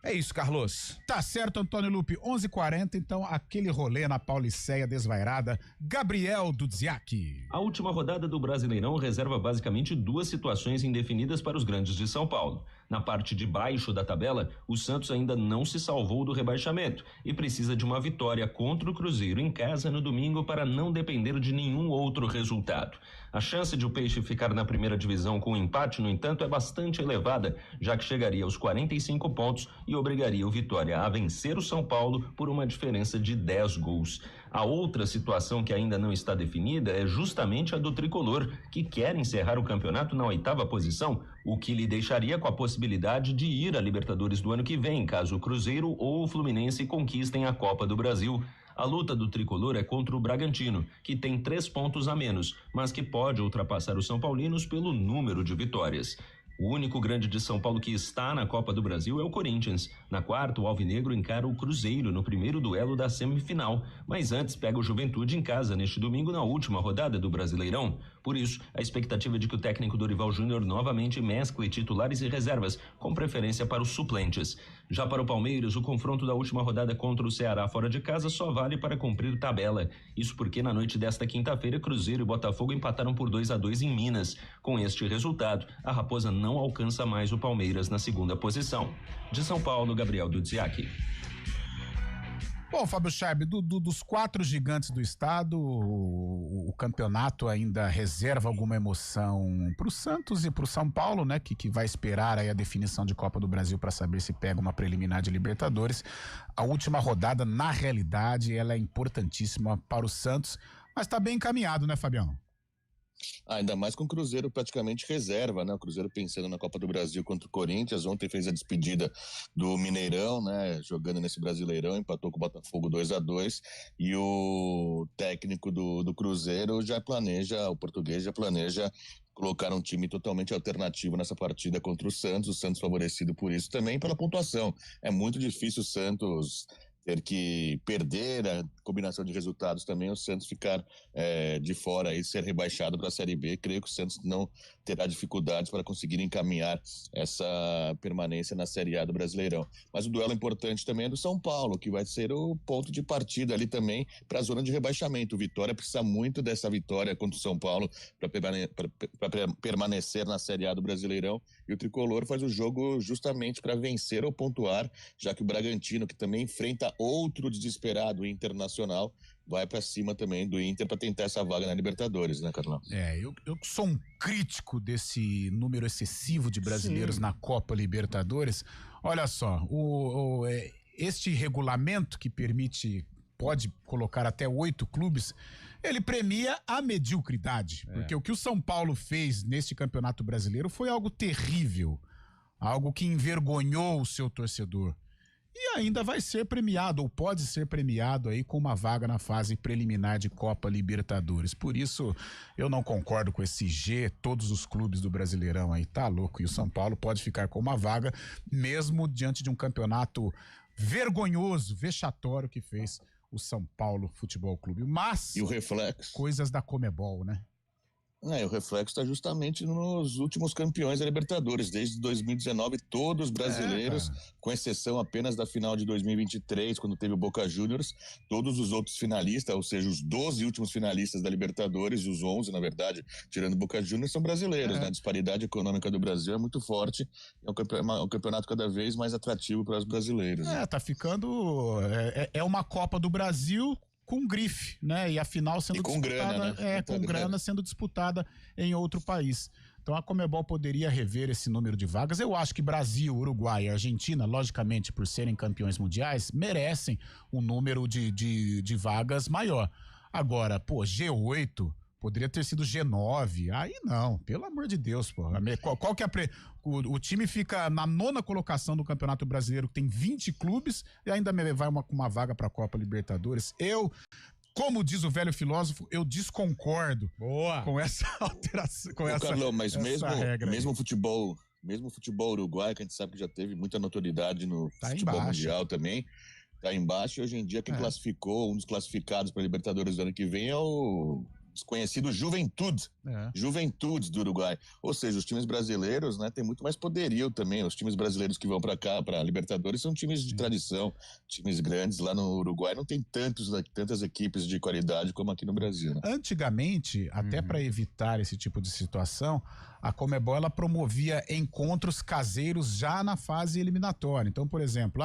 É isso, Carlos. Tá certo, Antônio Lupe, 11h40, então aquele rolê na Pauliceia desvairada. Gabriel Dudziak. A última rodada do Brasileirão reserva basicamente 2 situações indefinidas para os grandes de São Paulo. Na parte de baixo da tabela, o Santos ainda não se salvou do rebaixamento e precisa de uma vitória contra o Cruzeiro em casa no domingo para não depender de nenhum outro resultado. A chance de o Peixe ficar na primeira divisão com um empate, no entanto, é bastante elevada, já que chegaria aos 45 pontos e obrigaria o Vitória a vencer o São Paulo por uma diferença de 10 gols. A outra situação que ainda não está definida é justamente a do Tricolor, que quer encerrar o campeonato na 8ª posição, o que lhe deixaria com a possibilidade de ir à Libertadores do ano que vem, caso o Cruzeiro ou o Fluminense conquistem a Copa do Brasil. A luta do Tricolor é contra o Bragantino, que tem 3 pontos a menos, mas que pode ultrapassar os São Paulinos pelo número de vitórias. O único grande de São Paulo que está na Copa do Brasil é o Corinthians. Na quarta, o Alvinegro encara o Cruzeiro no primeiro duelo da semifinal, mas antes pega o Juventude em casa neste domingo na última rodada do Brasileirão. Por isso, a expectativa é de que o técnico Dorival Júnior novamente mescle titulares e reservas, com preferência para os suplentes. Já para o Palmeiras, o confronto da última rodada contra o Ceará fora de casa só vale para cumprir tabela. Isso porque na noite desta quinta-feira, Cruzeiro e Botafogo empataram por 2-2 em Minas. Com este resultado, a Raposa não alcança mais o Palmeiras na segunda posição. De São Paulo, Gabriel Dudziak. Bom, Fábio Charb, dos 4 gigantes do estado, o campeonato ainda reserva alguma emoção pro Santos e pro São Paulo, né? Que vai esperar aí a definição de Copa do Brasil para saber se pega uma preliminar de Libertadores. A última rodada, na realidade, ela é importantíssima para o Santos, mas tá bem encaminhado, né, Fabião? Ainda mais com o Cruzeiro praticamente reserva, né? O Cruzeiro pensando na Copa do Brasil contra o Corinthians. Ontem fez a despedida do Mineirão, né? Jogando nesse Brasileirão, empatou com o Botafogo 2-2. E o técnico do Cruzeiro o português já planeja colocar um time totalmente alternativo nessa partida contra o Santos favorecido por isso também, pela pontuação. É muito difícil o Santos ter que perder a combinação de resultados também, o Santos ficar de fora e ser rebaixado para a Série B. Creio que o Santos não terá dificuldades para conseguir encaminhar essa permanência na Série A do Brasileirão. Mas o duelo importante também é do São Paulo, que vai ser o ponto de partida ali também para a zona de rebaixamento. O Vitória precisa muito dessa vitória contra o São Paulo para permanecer na Série A do Brasileirão, e o Tricolor faz o jogo justamente para vencer ou pontuar, já que o Bragantino, que também enfrenta outro desesperado Internacional, vai para cima também do Inter para tentar essa vaga na Libertadores, né, Carlão? Eu sou um crítico desse número excessivo de brasileiros na Copa Libertadores. Olha só, este regulamento que pode colocar até 8 clubes, ele premia a mediocridade, porque o que o São Paulo fez neste Campeonato Brasileiro foi algo terrível, algo que envergonhou o seu torcedor. E ainda vai ser premiado, ou pode ser premiado aí com uma vaga na fase preliminar de Copa Libertadores. Por isso, eu não concordo com esse todos os clubes do Brasileirão aí, tá louco. E o São Paulo pode ficar com uma vaga, mesmo diante de um campeonato vergonhoso, vexatório que fez o São Paulo Futebol Clube. Mas... E o reflexo? Coisas da Conmebol, né? O reflexo está justamente nos últimos campeões da Libertadores. Desde 2019, todos brasileiros, com exceção apenas da final de 2023, quando teve o Boca Juniors, todos os outros finalistas, ou seja, os 12 últimos finalistas da Libertadores, os 11, na verdade, tirando o Boca Juniors, são brasileiros. Né? A disparidade econômica do Brasil é muito forte. É um campeonato cada vez mais atrativo para os brasileiros. Tá ficando... É uma Copa do Brasil com grife, né? E a final sendo disputada, grana, né? Com grana sendo disputada em outro país. Então a Conmebol poderia rever esse número de vagas. Eu acho que Brasil, Uruguai e Argentina, logicamente, por serem campeões mundiais, merecem um número de vagas maior. Agora, G8 poderia ter sido G9. Aí não, pelo amor de Deus, pô. Qual que é o time fica na 9ª colocação do Campeonato Brasileiro, que tem 20 clubes, e ainda vai uma vaga para a Copa Libertadores. Como diz o velho filósofo, eu desconcordo com essa alteração, Carlão, mas regra mesmo futebol uruguaio, que a gente sabe que já teve muita notoriedade no futebol embaixo. Mundial também, tá embaixo. E hoje em dia quem classificou, um dos classificados para a Libertadores do ano que vem é o desconhecido Juventude do Uruguai. Ou seja, os times brasileiros, né, têm muito mais poderio também. Os times brasileiros que vão para cá, para a Libertadores, são times de tradição, times grandes. Lá no Uruguai não tem tantas equipes de qualidade como aqui no Brasil. Né? Antigamente, até para evitar esse tipo de situação, a Conmebol ela promovia encontros caseiros já na fase eliminatória. Então, por exemplo,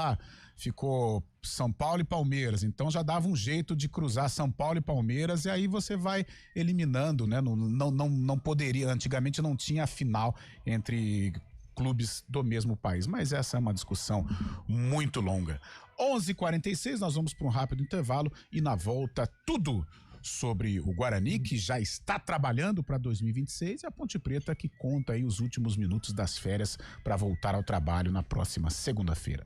ficou São Paulo e Palmeiras, então já dava um jeito de cruzar São Paulo e Palmeiras, e aí você vai eliminando, né? Não poderia, antigamente não tinha a final entre clubes do mesmo país, mas essa é uma discussão muito longa. 11h46, nós vamos para um rápido intervalo e na volta tudo sobre o Guarani, que já está trabalhando para 2026, e a Ponte Preta, que conta aí os últimos minutos das férias para voltar ao trabalho na próxima segunda-feira.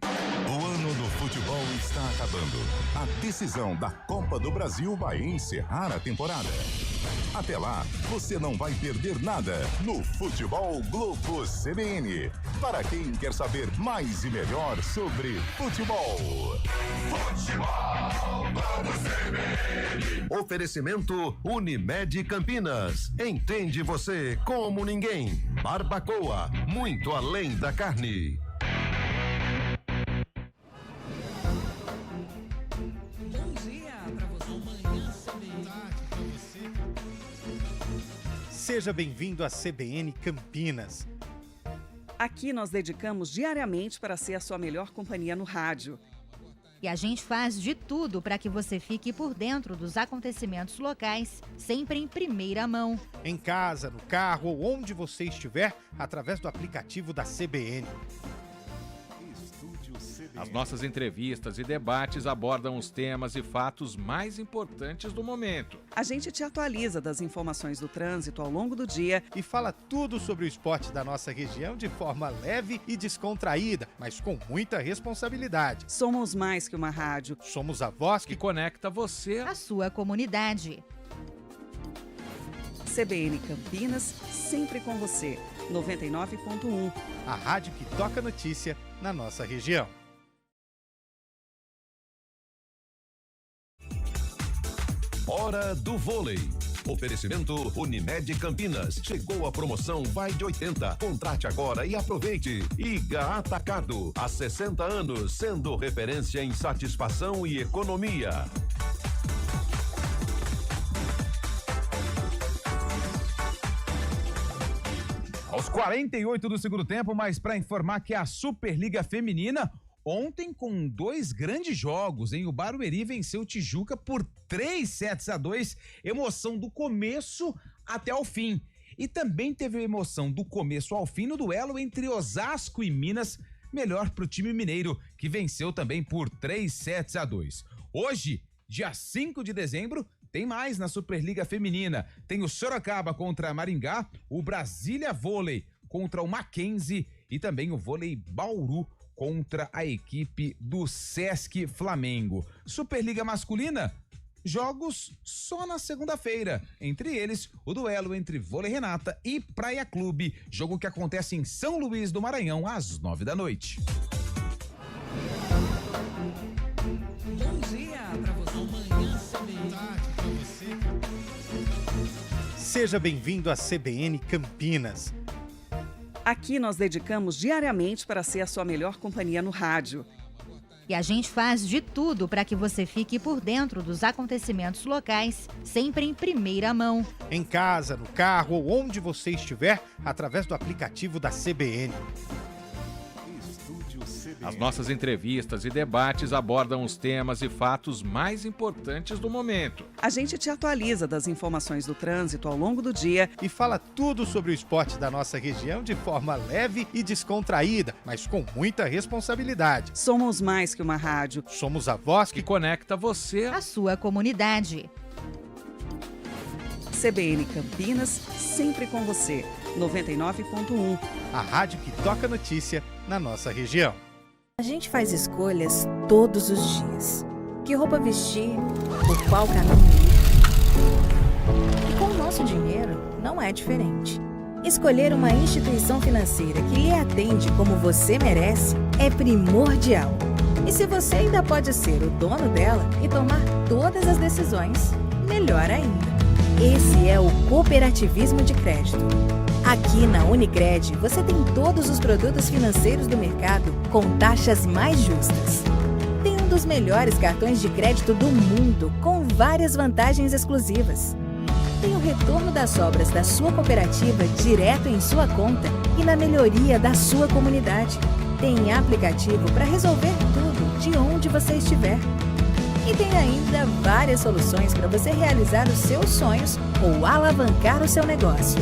O ano do futebol está acabando. A decisão da Copa do Brasil vai encerrar a temporada. Até lá, você não vai perder nada no Futebol Globo CBN. Para quem quer saber mais e melhor sobre futebol. Futebol Globo CBN. Oferecimento Unimed Campinas. Entende você como ninguém. Barbacoa, muito além da carne. Seja bem-vindo à CBN Campinas. Aqui nós dedicamos diariamente para ser a sua melhor companhia no rádio. E a gente faz de tudo para que você fique por dentro dos acontecimentos locais, sempre em primeira mão. Em casa, no carro ou onde você estiver, através do aplicativo da CBN. Estúdio As nossas entrevistas e debates abordam os temas e fatos mais importantes do momento. A gente te atualiza das informações do trânsito ao longo do dia e fala tudo sobre o esporte da nossa região de forma leve e descontraída, mas com muita responsabilidade. Somos mais que uma rádio. Somos a voz que conecta você à sua comunidade. CBN Campinas, sempre com você. 99.1. A rádio que toca notícia na nossa região. Hora do vôlei. Oferecimento Unimed Campinas. Chegou a promoção Vai de 80. Contrate agora e aproveite. IGA Atacado. Há 60 anos, sendo referência em satisfação e economia. Aos 48 do segundo tempo, mas para informar que a Superliga Feminina, ontem com 2 grandes jogos, hein? O Barueri venceu o Tijuca por 3-2, emoção do começo até o fim. E também teve emoção do começo ao fim no duelo entre Osasco e Minas, melhor para o time mineiro, que venceu também por 3-2. Hoje, dia 5 de dezembro, tem mais na Superliga Feminina. Tem o Sorocaba contra Maringá, o Brasília Vôlei contra o Mackenzie e também o Vôlei Bauru contra a equipe do Sesc Flamengo. Superliga Masculina, jogos só na segunda-feira. Entre eles, o duelo entre Vôlei Renata e Praia Clube, jogo que acontece em São Luís do Maranhão às 9 da noite. Bom dia pra você. Amanhã pra você. Seja bem-vindo à CBN Campinas. Aqui nós dedicamos diariamente para ser a sua melhor companhia no rádio. E a gente faz de tudo para que você fique por dentro dos acontecimentos locais, sempre em primeira mão. Em casa, no carro ou onde você estiver, através do aplicativo da CBN. As nossas entrevistas e debates abordam os temas e fatos mais importantes do momento. A gente te atualiza das informações do trânsito ao longo do dia e fala tudo sobre o esporte da nossa região de forma leve e descontraída, mas com muita responsabilidade. Somos mais que uma rádio. Somos a voz que conecta você à sua comunidade. CBN Campinas, sempre com você. 99.1. A rádio que toca notícia na nossa região. A gente faz escolhas todos os dias. Que roupa vestir, por qual caminho ir. E com o nosso dinheiro, não é diferente. Escolher uma instituição financeira que lhe atende como você merece é primordial. E se você ainda pode ser o dono dela e tomar todas as decisões, melhor ainda. Esse é o cooperativismo de crédito. Aqui na Unicred, você tem todos os produtos financeiros do mercado com taxas mais justas. Tem um dos melhores cartões de crédito do mundo, com várias vantagens exclusivas. Tem o retorno das sobras da sua cooperativa direto em sua conta e na melhoria da sua comunidade. Tem aplicativo para resolver tudo de onde você estiver. E tem ainda várias soluções para você realizar os seus sonhos ou alavancar o seu negócio.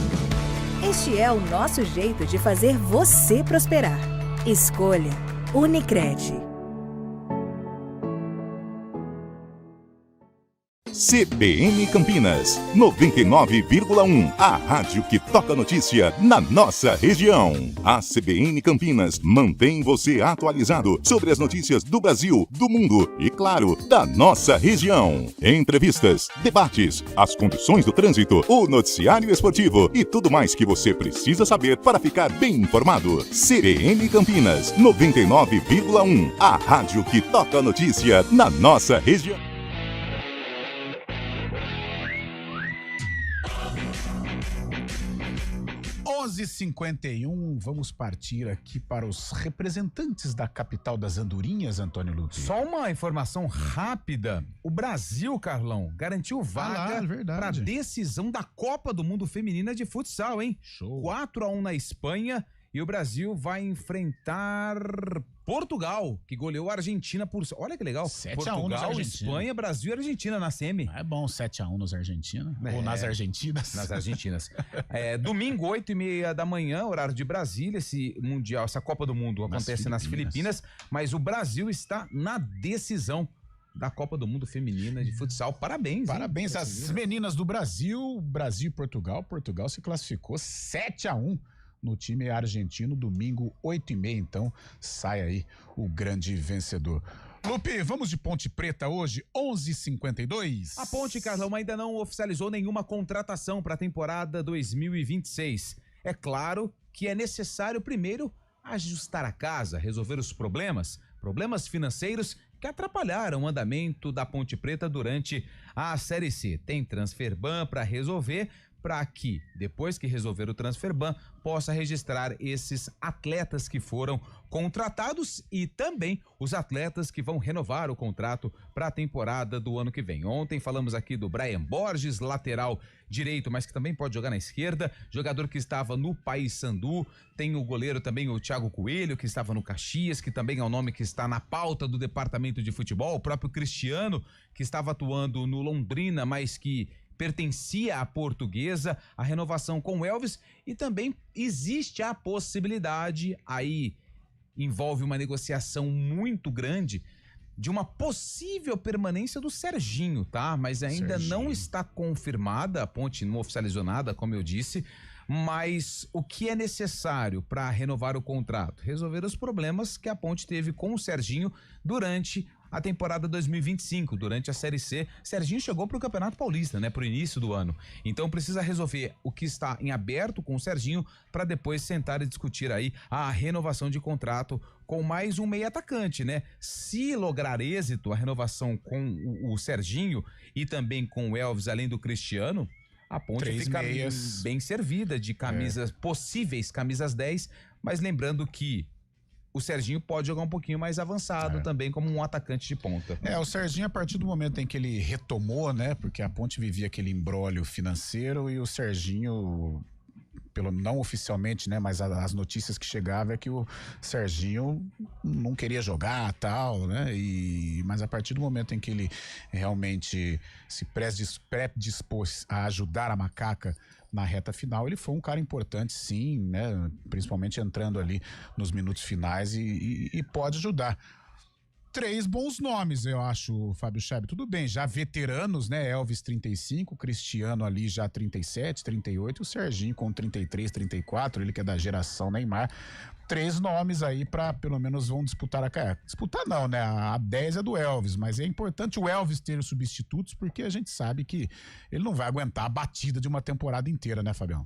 Este é o nosso jeito de fazer você prosperar. Escolha Unicred. CBN Campinas, 99,1. A rádio que toca notícia na nossa região. A CBN Campinas mantém você atualizado sobre as notícias do Brasil, do mundo e, claro, da nossa região. Entrevistas, debates, as condições do trânsito, o noticiário esportivo e tudo mais que você precisa saber para ficar bem informado. CBN Campinas, 99,1. A rádio que toca notícia na nossa região. 11h51, vamos partir aqui para os representantes da capital das andorinhas, Antônio Lupi. Só uma informação rápida. O Brasil, Carlão, garantiu vaga para a decisão da Copa do Mundo Feminina de Futsal, hein? Show. 4-1 na Espanha E o Brasil vai enfrentar Portugal, que goleou a Argentina por... Olha que legal. 7-1 Portugal, Espanha, Brasil e Argentina na semi. É bom 7-1 nos Argentinos. Ou nas Argentinas. Nas Argentinas. Domingo, 8h30 da manhã, horário de Brasília. Esse Mundial, essa Copa do Mundo acontece nas Filipinas. Mas o Brasil está na decisão da Copa do Mundo Feminina de Futsal. Parabéns. Parabéns às meninas do Brasil. Brasil e Portugal. Portugal se classificou 7-1 no time argentino, domingo, 8h30, então sai aí o grande vencedor. Lupe, vamos de Ponte Preta hoje, 11h52. A Ponte, Carlão, ainda não oficializou nenhuma contratação para a temporada 2026. É claro que é necessário primeiro ajustar a casa, resolver os problemas financeiros que atrapalharam o andamento da Ponte Preta durante a Série C. Tem transferban para resolver, para que, depois que resolver o transferban, possa registrar esses atletas que foram contratados e também os atletas que vão renovar o contrato para a temporada do ano que vem. Ontem falamos aqui do Brian Borges, lateral direito, mas que também pode jogar na esquerda, jogador que estava no Paysandu. Tem o goleiro também, o Thiago Coelho, que estava no Caxias, que também é um nome que está na pauta do departamento de futebol. O próprio Cristiano, que estava atuando no Londrina, mas que pertencia à Portuguesa, a renovação com o Elvis, e também existe a possibilidade, aí envolve uma negociação muito grande, de uma possível permanência do Serginho, tá? Mas ainda não está confirmada, a Ponte não oficializou nada, como eu disse, mas o que é necessário para renovar o contrato? Resolver os problemas que a Ponte teve com o Serginho durante a temporada 2025, durante a Série C. Serginho chegou para o Campeonato Paulista, né, para o início do ano. Então precisa resolver o que está em aberto com o Serginho para depois sentar e discutir aí a renovação de contrato com mais um meio atacante, né? Se lograr êxito a renovação com o Serginho e também com o Elvis, além do Cristiano, a Ponte fica bem servida de camisas possíveis, camisas 10, mas lembrando que o Serginho pode jogar um pouquinho mais avançado também como um atacante de ponta. O Serginho, a partir do momento em que ele retomou, né, porque a Ponte vivia aquele imbróglio financeiro, e o Serginho, pelo não oficialmente, né, mas as notícias que chegavam é que o Serginho não queria jogar, tal, né, mas a partir do momento em que ele realmente se predispôs a ajudar a Macaca na reta final, ele foi um cara importante, sim, né? Principalmente entrando ali nos minutos finais e pode ajudar. 3 bons nomes, eu acho, Fábio Scheb. Tudo bem, já veteranos, né? Elvis 35, Cristiano ali já 37, 38, o Serginho com 33, 34, ele que é da geração Neymar. 3 nomes aí para pelo menos vão disputar disputar não, né? A 10 é do Elvis, mas é importante o Elvis ter os substitutos, porque a gente sabe que ele não vai aguentar a batida de uma temporada inteira, né, Fabião?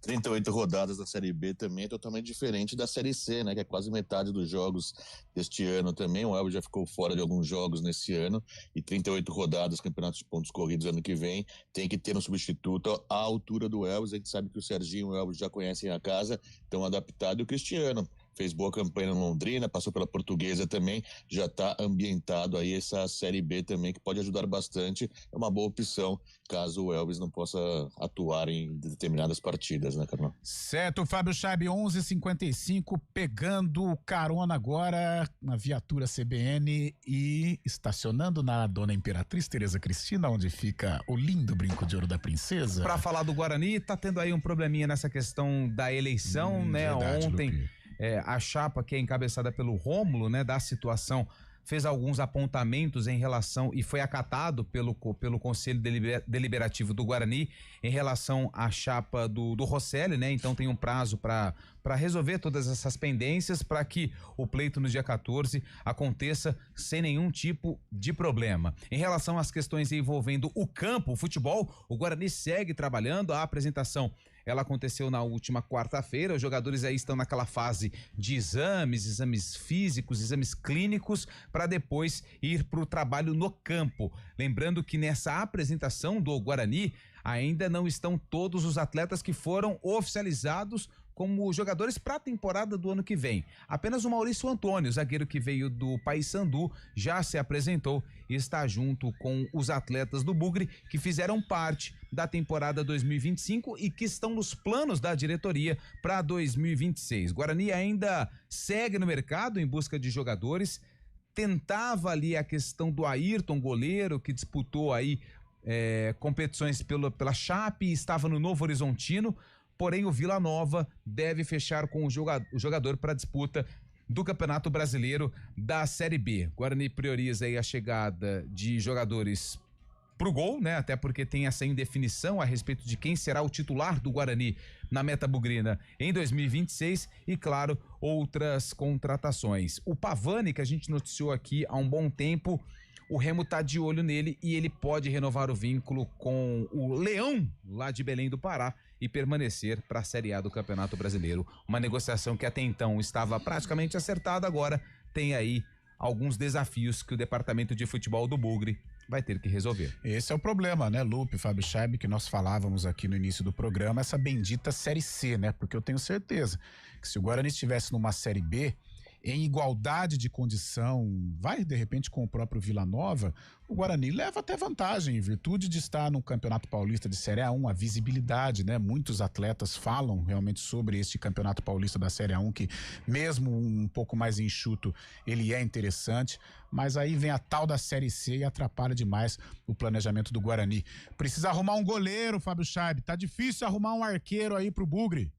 38 rodadas da Série B também é totalmente diferente da Série C, né? Que é quase metade dos jogos deste ano também. O Elvis já ficou fora de alguns jogos nesse ano. E 38 rodadas, campeonatos de pontos corridos ano que vem. Tem que ter um substituto à altura do Elvis. A gente sabe que o Serginho e o Elvis já conhecem a casa, estão adaptados. E o Cristiano fez boa campanha no Londrina, passou pela Portuguesa também, já está ambientado aí essa Série B também, que pode ajudar bastante. É uma boa opção, caso o Elvis não possa atuar em determinadas partidas, né, Carlão? Certo, Fábio Schab, 11h55, pegando carona agora na viatura CBN e estacionando na Dona Imperatriz Tereza Cristina, onde fica o lindo Brinco de Ouro da Princesa. Para falar do Guarani, tá tendo aí um probleminha nessa questão da eleição, né? Verdade, ontem Lupe. A chapa que é encabeçada pelo Rômulo, né, da situação, fez alguns apontamentos em relação, e foi acatado pelo Conselho Deliberativo do Guarani, em relação à chapa do Rosselli, né? Então tem um prazo para resolver todas essas pendências, para que o pleito no dia 14 aconteça sem nenhum tipo de problema. Em relação às questões envolvendo o campo, o futebol, o Guarani segue trabalhando. A apresentação, ela aconteceu na última quarta-feira. Os jogadores aí estão naquela fase de exames físicos, exames clínicos, para depois ir para o trabalho no campo. Lembrando que nessa apresentação do Guarani ainda não estão todos os atletas que foram oficializados como jogadores para a temporada do ano que vem. Apenas o Maurício Antônio, zagueiro que veio do Paysandu, já se apresentou e está junto com os atletas do Bugre que fizeram parte da temporada 2025 e que estão nos planos da diretoria para 2026. Guarani ainda segue no mercado em busca de jogadores, tentava ali a questão do Ayrton, goleiro, que disputou aí competições pela Chape, estava no Novo Horizontino, porém o Vila Nova deve fechar com o jogador para a disputa do Campeonato Brasileiro da Série B. Guarani prioriza aí a chegada de jogadores pro gol, né? Até porque tem essa indefinição a respeito de quem será o titular do Guarani na meta bugrina em 2026 e, claro, outras contratações. O Pavani, que a gente noticiou aqui há um bom tempo, o Remo tá de olho nele e ele pode renovar o vínculo com o Leão, lá de Belém do Pará, e permanecer para a Série A do Campeonato Brasileiro. Uma negociação que até então estava praticamente acertada, agora tem aí alguns desafios que o Departamento de Futebol do Bugre vai ter que resolver. Esse é o problema, né, Lupe, Fábio Scheib, que nós falávamos aqui no início do programa, essa bendita Série C, né? Porque eu tenho certeza que se o Guarani estivesse numa Série B, em igualdade de condição, vai de repente com o próprio Vila Nova, o Guarani leva até vantagem, em virtude de estar no Campeonato Paulista de Série A1, a visibilidade, né? Muitos atletas falam realmente sobre este Campeonato Paulista da Série A1, que mesmo um pouco mais enxuto, ele é interessante, mas aí vem a tal da Série C e atrapalha demais o planejamento do Guarani. Precisa arrumar um goleiro, Fábio Scheib, tá difícil arrumar um arqueiro aí pro Bugre.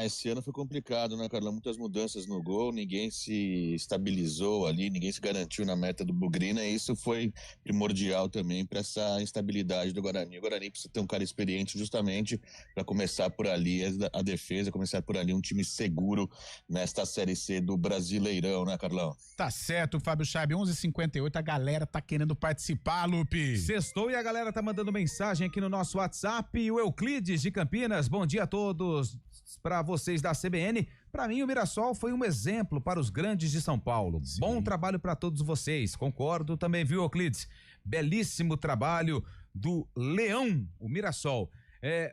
Esse ano foi complicado, né, Carlão? Muitas mudanças no gol, ninguém se estabilizou ali, ninguém se garantiu na meta do Bugrina, e isso foi primordial também para essa instabilidade do Guarani. O Guarani precisa ter um cara experiente justamente para começar por ali a defesa, começar por ali um time seguro nesta Série C do Brasileirão, né, Carlão? Tá certo, Fábio Scheib, 11h58, a galera tá querendo participar, Lupe. Sextou e a galera tá mandando mensagem aqui no nosso WhatsApp. O Euclides de Campinas, bom dia a todos. Para vocês da CBN, para mim o Mirassol foi um exemplo para os grandes de São Paulo. Sim. Bom trabalho para todos vocês, concordo também, viu, Euclides? Belíssimo trabalho do Leão, o Mirassol.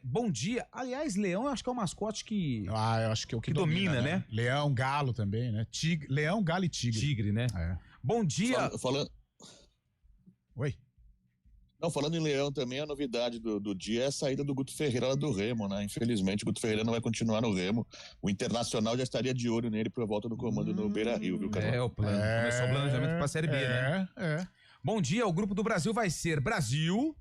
Bom dia. Aliás, Leão eu acho que é o mascote que... eu acho que é o que domina, né? Leão, Galo também, né? Leão, Galo e Tigre. Tigre, né? Bom dia. Oi. Não, falando em Leão também, a novidade do dia é a saída do Guto Ferreira lá do Remo, né? Infelizmente, o Guto Ferreira não vai continuar no Remo. O Internacional já estaria de olho nele para a volta do comando no Beira-Rio, viu, Carlão? O plano. Começou o planejamento para a Série B, né? Bom dia, o grupo do Brasil vai ser Brasil,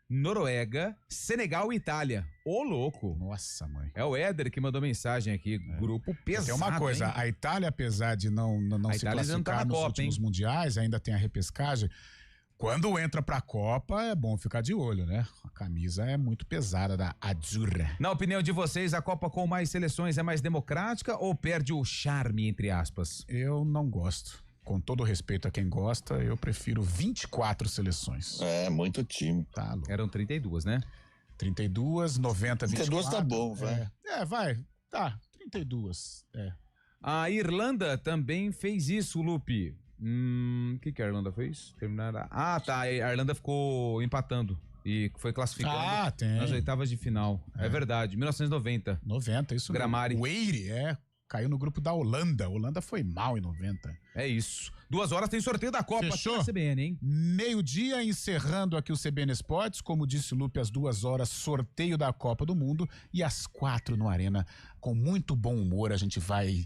Noruega, Senegal e Itália. Ô, louco. Nossa, mãe. É o Éder que mandou mensagem aqui. Grupo pesado. Tem uma coisa, hein? A Itália, apesar de não se classificar nos últimos mundiais, ainda tem a repescagem. Quando entra pra Copa, é bom ficar de olho, né? A camisa é muito pesada da Azzurra. Na opinião de vocês, a Copa com mais seleções é mais democrática ou perde o charme, entre aspas? Eu não gosto. Com todo respeito a quem gosta, eu prefiro 24 seleções. Muito time. Tá louco. Eram 32, né? 32, 90, 24. 32 tá bom, vai. Vai. Tá, 32. A Irlanda também fez isso, Lupe. O que a Irlanda fez? A Irlanda ficou empatando e foi classificando nas oitavas de final. É verdade, 1990. 90, isso mesmo. Gramari. O Eire, caiu no grupo da Holanda. A Holanda foi mal em 90. É isso. 2 horas tem sorteio da Copa. Fechou? Da CBN, hein? Meio-dia, encerrando aqui o CBN Esportes. Como disse o Lupe, às 2 horas, sorteio da Copa do Mundo. E às 4 no Arena, com muito bom humor, a gente vai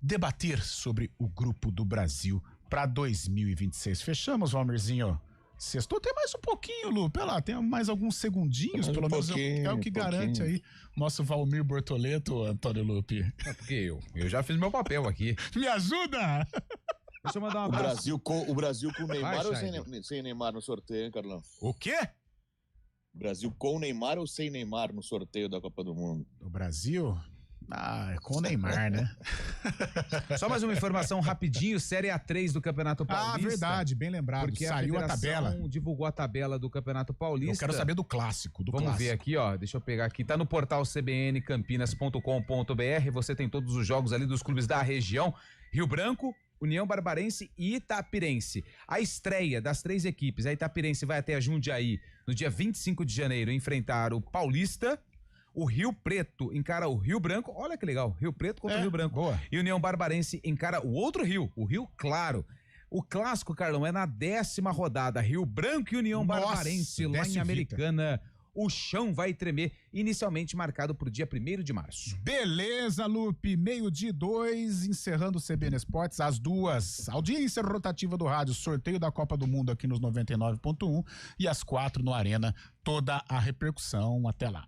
debater sobre o grupo do Brasil para 2026. Fechamos, Valmerzinho? Sextou, tem mais um pouquinho, Lu. Pera lá, tem mais alguns segundinhos, pelo menos é o que garante aí nosso Valmir Bortoleto, Antônio Lupe. Porque eu já fiz meu papel aqui. Me ajuda! Deixa eu mandar um abraço. O Brasil com Neymar ou sem Neymar no sorteio, hein, Carlão? O quê? Brasil com Neymar ou sem Neymar no sorteio da Copa do Mundo? O Brasil... com o Neymar, né? Só mais uma informação rapidinho, Série A3 do Campeonato Paulista. Verdade, bem lembrado. Porque saiu a tabela. Divulgou a tabela do Campeonato Paulista. Eu quero saber do clássico. Vamos ver aqui, deixa eu pegar aqui. Tá no portal cbncampinas.com.br. Você tem todos os jogos ali dos clubes da região. Rio Branco, União Barbarense e Itapirense. A estreia das 3 equipes. A Itapirense vai até a Jundiaí no dia 25 de janeiro enfrentar o Paulista. O Rio Preto encara o Rio Branco. Olha que legal. Rio Preto contra o Rio Branco. Boa. E União Barbarense encara o outro Rio, o Rio Claro. O clássico, Carlão, é na 10ª rodada. Rio Branco e União Barbarense, lá em Americana. O chão vai tremer, inicialmente marcado por dia 1º de março. Beleza, Lupe. 12:02, encerrando o CBN Esportes, às 2. Audiência rotativa do rádio, sorteio da Copa do Mundo aqui nos 99.1 e às 4 no Arena, toda a repercussão. Até lá.